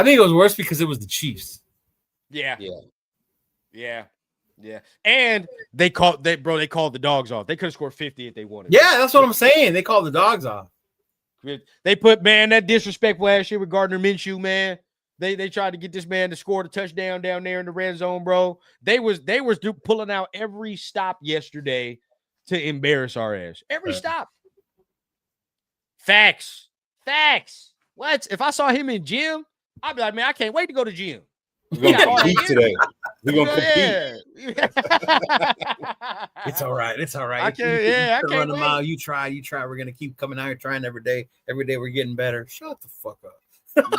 think it was worse because it was the Chiefs. Yeah. And they called the dogs off. They could have scored 50 if they wanted. Yeah, that's what I'm saying. They called the dogs off. They put, man, that disrespectful ass shit with Gardner Minshew, man. They tried to get this man to score the touchdown down there in the red zone, bro. They was pulling out every stop yesterday to embarrass our ass. Every stop. Facts. What? If I saw him in gym, I'd be like, man, I can't wait to go to gym. You're gonna beat today. We're gonna compete. It's all right. It's all right. I can't run a wait. mile. You try. We're gonna keep coming out here trying every day. Every day we're getting better. Shut the fuck up.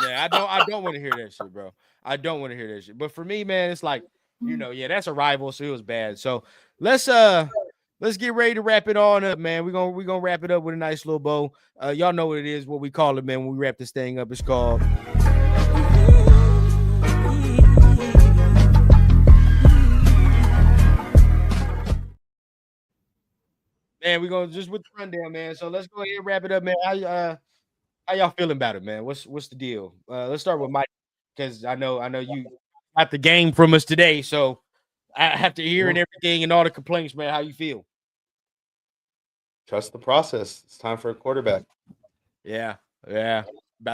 Yeah, I don't want to hear that shit, bro. I don't want to hear that shit. But for me, man, it's like, that's a rival, so it was bad. So let's get ready to wrap it on up, man. We're gonna wrap it up with a nice little bow. Y'all know what it is, what we call it, man. When we wrap this thing up, it's called man. We're gonna just with the rundown, man. So let's go ahead and wrap it up, man. How y'all feeling about it, man? What's the deal? Let's start with Mike, because I know you got the game from us today, so I have to hear and everything and all the complaints, man. How you feel? Trust the process. It's time for a quarterback. Yeah. We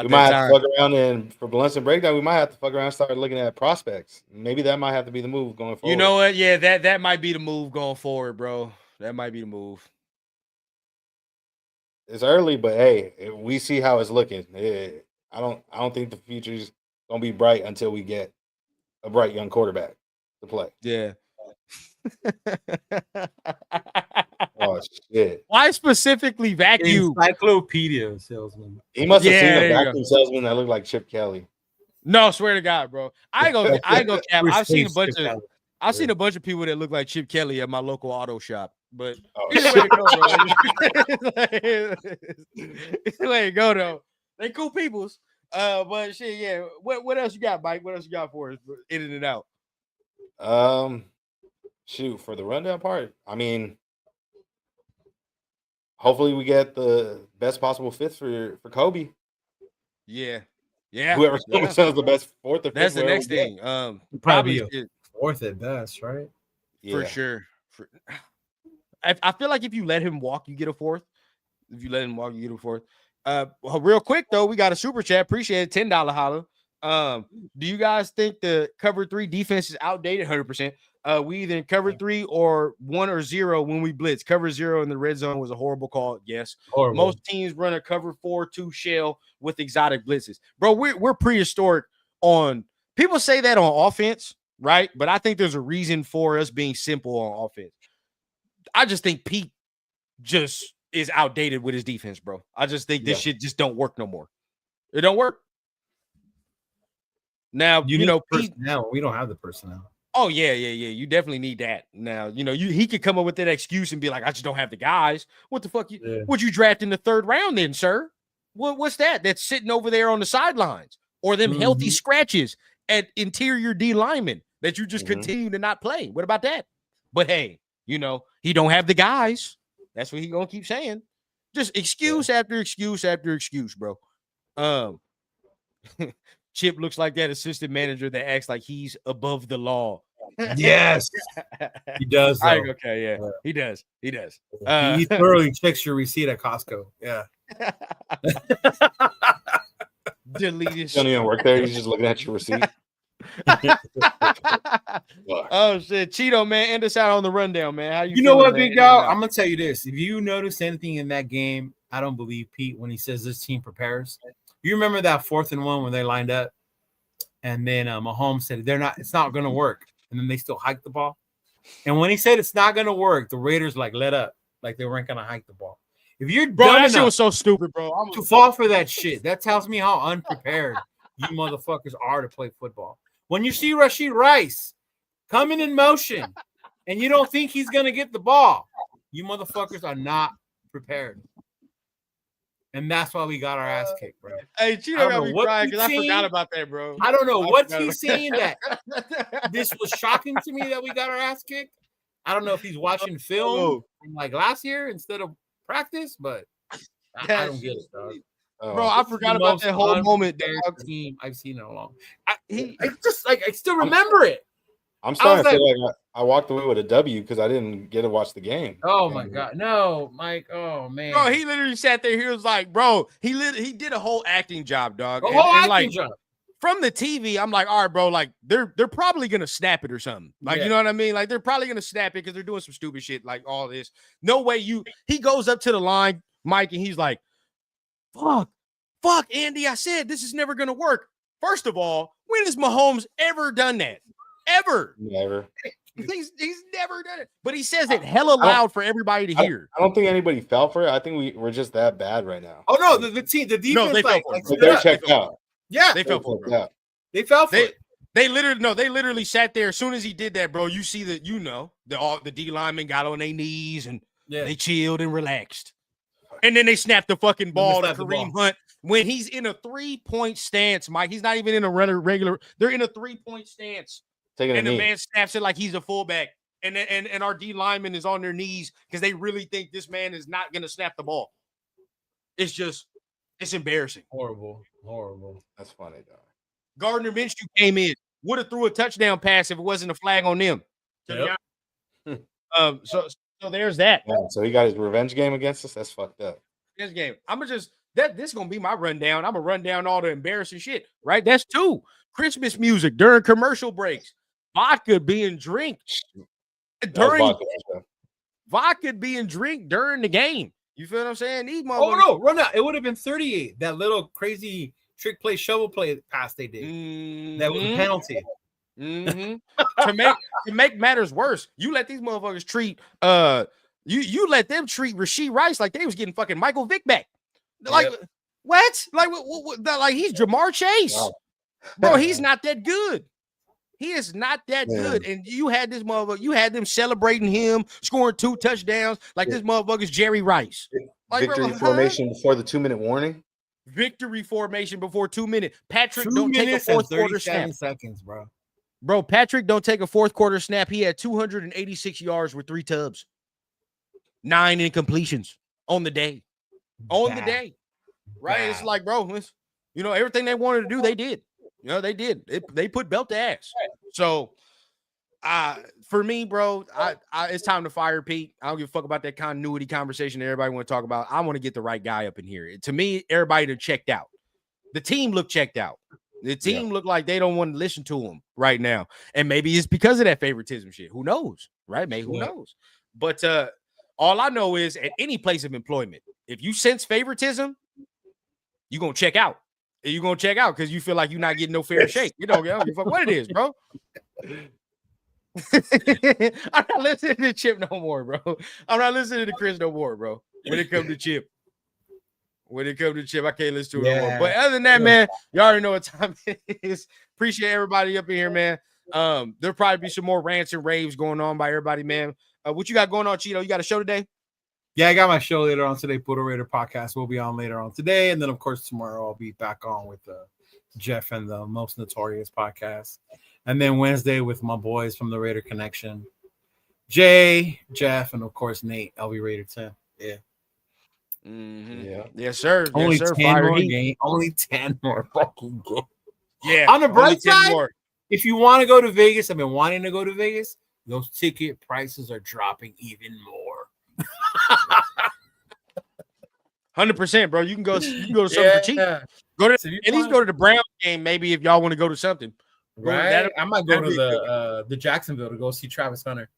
might have to fuck around, and for Blunts Breakdown, we might have to fuck around and start looking at prospects. Maybe that might have to be the move going forward. You know what? Yeah, that might be the move going forward, bro. That might be the move. It's early, but hey, we see how it's looking. I don't think the future's gonna be bright until we get a bright young quarterback to play. Yeah. Oh shit! Why specifically vacuum? Encyclopedia salesman. He must have seen a vacuum salesman that looked like Chip Kelly. No, swear to God, bro. I ain't gonna cap. I've seen a bunch of people that look like Chip Kelly at my local auto shop. But either way to go though. They cool peoples. But shit, yeah. What else you got, Mike? What else you got for us? In and out. Shoot, for the rundown part, I mean, hopefully we get the best possible fifth for Kobe. Yeah. Whoever sounds the best fourth or fifth. That's the next thing. Probably fourth at best, right? For sure. I feel like if you let him walk, you get a fourth. If you let him walk, you get a fourth. Real quick though, we got a super chat. Appreciate it. $10 holla. Do you guys think the cover 3 defense is outdated? 100%. We either in cover 3 or 1 or 0 when we blitz. Cover 0 in the red zone was a horrible call. Yes. Horrible. Most teams run a cover 4-2 shell with exotic blitzes. Bro, we're prehistoric on people say that on offense, right? But I think there's a reason for us being simple on offense. I just think Pete just is outdated with his defense, bro. I just think this shit just don't work no more. It don't work. Now, Pete, we don't have the personnel. Oh, yeah. You definitely need that. Now, he could come up with that excuse and be like, I just don't have the guys. What the fuck? Would you draft in the 3rd round then, sir? What's that? That's sitting over there on the sidelines, or them healthy scratches at interior D linemen that you just continue to not play. What about that? But hey, he don't have the guys. That's what he gonna keep saying. Just excuse after excuse after excuse, bro. Chip looks like that assistant manager that acts like he's above the law. Yes, he does. Okay, yeah, he does. He thoroughly checks your receipt at Costco. Yeah. Delete his. Don't even work there. He's just looking at your receipt. Oh shit, Cheeto, man, end us out on the rundown, man. How you know what, big dog? I'm gonna tell you this. If you notice anything in that game, I don't believe Pete when he says this team prepares. You remember that 4th and 1 when they lined up, and then Mahomes said it's not gonna work, and then they still hiked the ball. And when he said it's not gonna work, the Raiders let up, like they weren't gonna hike the ball. If you're that shit was so stupid, bro. To fall for that shit, that tells me how unprepared you motherfuckers are to play football. When you see Rashid Rice coming in motion and you don't think he's going to get the ball, you motherfuckers are not prepared. And that's why we got our ass kicked, bro. Hey, Cheeto got me crying because I forgot about that, bro. I don't know what's he saying that this was shocking to me that we got our ass kicked. I don't know if he's watching film from like last year instead of practice, but I don't get it, dog. Bro, I forgot about that whole moment, dog. Team I've seen it along. I still remember it. I'm starting to feel like I walked away with a W because I didn't get to watch the game. Oh my god, no, Mike. Oh man, bro, he literally sat there. He was like, bro, he did a whole acting job, dog. Job. From the TV, I'm like, all right, bro, like they're probably gonna snap it or something. Like, you know what I mean? Like they're probably gonna snap it because they're doing some stupid shit, like all this. No way he goes up to the line, Mike, and he's like, fuck, Andy. I said this is never gonna work. First of all, when has Mahomes ever done that? ever. Never. He's never done it. But he says it hella loud for everybody to hear. I don't think anybody fell for it. I think we're just that bad right now. Oh no, the defense, No, they fell for it. They're checked out. Yeah, They fell for it, bro. They fell for it. They literally sat there. As soon as he did that, bro, you see that, the D linemen got on their knees and they chilled and relaxed. And then they snapped the fucking ball to Kareem Hunt when he's in a 3-point stance, Mike. He's not even in a regular. They're in a 3-point stance. And the man snaps it like he's a fullback. And our D lineman is on their knees because they really think this man is not going to snap the ball. It's embarrassing. Horrible. That's funny, though. Gardner Minshew came in, would have threw a touchdown pass if it wasn't a flag on them. Yep. So there's that. Yeah, so he got his revenge game against us. That's fucked up. This game, this is gonna be my rundown. I'm gonna run down all the embarrassing shit. Right? That's 2. Christmas music during commercial breaks. Vodka being drinked during during the game. You feel what I'm saying? These motherfuckers. Oh no, run out. It would have been 38. That little crazy trick play, shovel play pass they did. That was a penalty. To make matters worse, you let these motherfuckers treat you let them treat Rashee Rice like they was getting fucking Michael Vick back. Like what? Like like he's Jamar Chase. Wow. Bro, he's not that good. He is not that good. And you had this motherfucker, you had them celebrating him, scoring 2 touchdowns like this motherfucker's Jerry Rice. Like, victory formation before the 2-minute warning. Victory formation before 2 minutes. Patrick don't take a fourth quarter snap. Seconds, bro. Bro, Patrick don't take a fourth quarter snap. He had 286 yards with 3 tubs, 9 incompletions on the day. The day. Right? It's like, bro, everything they wanted to do, they did. They did. They put belt to ass. So, for me, bro, it's time to fire Pete. I don't give a fuck about that continuity conversation that everybody want to talk about. I want to get the right guy up in here. To me, everybody that checked out. The team looked checked out. The team looked like they don't want to listen to him right now. And maybe it's because of that favoritism shit. Who knows? Right? Maybe who knows? But all I know is at any place of employment, if you sense favoritism, you're going to check out. You're going to check out because you feel like you're not getting no fair shake. You don't give a fuck what it is, bro. I'm not listening to Chip no more, bro. I'm not listening to Chris no more, bro. When it comes to Chip. I can't listen to it no more. But other than that, man, you already know what time it is. Appreciate everybody up in here, man. There'll probably be some more rants and raves going on by everybody, man. What you got going on, Cheeto? You got a show today? Yeah, I got my show later on today. Puro Raider podcast will be on later on today. And then, of course, tomorrow I'll be back on with Jeff and the Most Notorious podcast. And then Wednesday with my boys from the Raider Connection, Jay, Jeff, and, of course, Nate, LV Raider 10. Yeah. Mm-hmm. Yeah. Yes, sir. Only yes, sir. 10 more games. Only 10 more fucking games. Yeah. On the bright side, if you want to go to Vegas, I've been wanting to go to Vegas. Those ticket prices are dropping even more. 100%, bro. You can go to something for cheap. Go to at least go to the Browns game, maybe if y'all want to go to something. Right. I might go to the Jacksonville to go see Travis Hunter.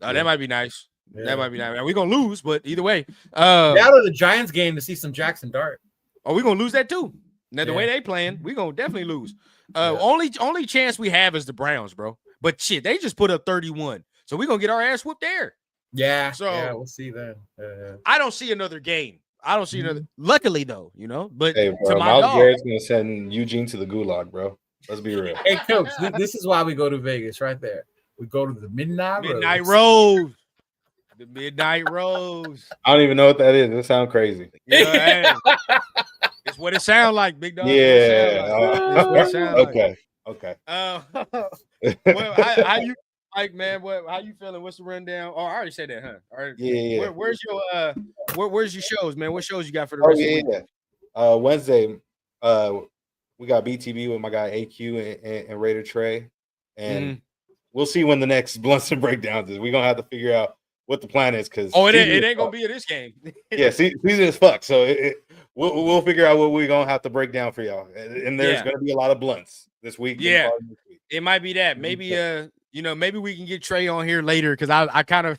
Oh, that might be nice. Yeah. That might be nice. We're gonna lose, but either way. Out of the Giants game to see some Jackson Dart. Oh, we're gonna lose that too. Now the way they playing, we're gonna definitely lose. Only chance we have is the Browns, bro. But shit, they just put up 31. So we're gonna get our ass whooped there. Yeah. So we'll see then. I don't see another game. I don't see another. Luckily, though, but hey, bro, to my Myles Garrett's gonna send Eugene to the gulag, bro. Let's be real. Hey, coach, this is why we go to Vegas, right there. We go to the Midnight Rose. The Midnight Rose. I don't even know what that is. It sounds crazy. Yeah, it's what it sounds like, big dog. Yeah. Okay. Well, how you like, man? How you feeling? What's the rundown? Oh, I already said that, huh? All right. Yeah. Where's your shows, man? What shows you got for the rest of the week? Wednesday, we got BTB with my guy AQ and Raider Trey, and we'll see when the next Blunts and Breakdowns is. We're gonna have to figure out what the plan is because it ain't gonna be in this game. Yeah, season is fucked. So we'll figure out what we're gonna have to break down for y'all, and there's gonna be a lot of blunts this week. Yeah, it might be that. Maybe maybe we can get Trey on here later because I kind of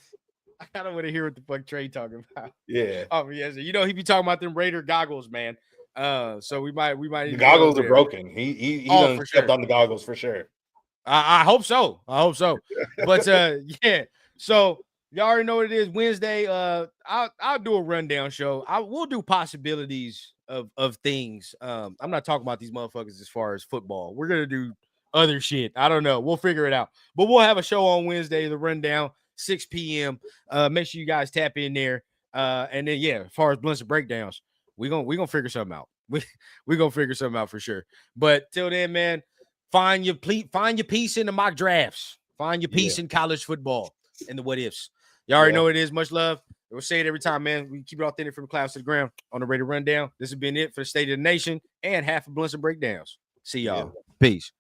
want to hear what the fuck Trey talking about. Yeah. Oh yeah, so, he be talking about them Raider goggles, man. So we might. The goggles are broken. He done stepped on the goggles for sure. I hope so. I hope so. But yeah. So y'all already know what it is. Wednesday. I'll do a rundown show. We'll do possibilities of things. I'm not talking about these motherfuckers as far as football. We're gonna do other shit. I don't know. We'll figure it out. But we'll have a show on Wednesday, the rundown, 6 p.m. Make sure you guys tap in there. And then yeah, as far as blunts and breakdowns, we're gonna figure something out. We're gonna figure something out for sure. But till then, man, find your piece in the mock drafts. Find your piece in college football and the what ifs. You already know what it is. Much love. We'll say it every time, man. We keep it authentic from the clouds to the ground on the Raider Rundown. This has been it for the State of the Nation and half of Blunts and Breakdowns. See y'all. Peace.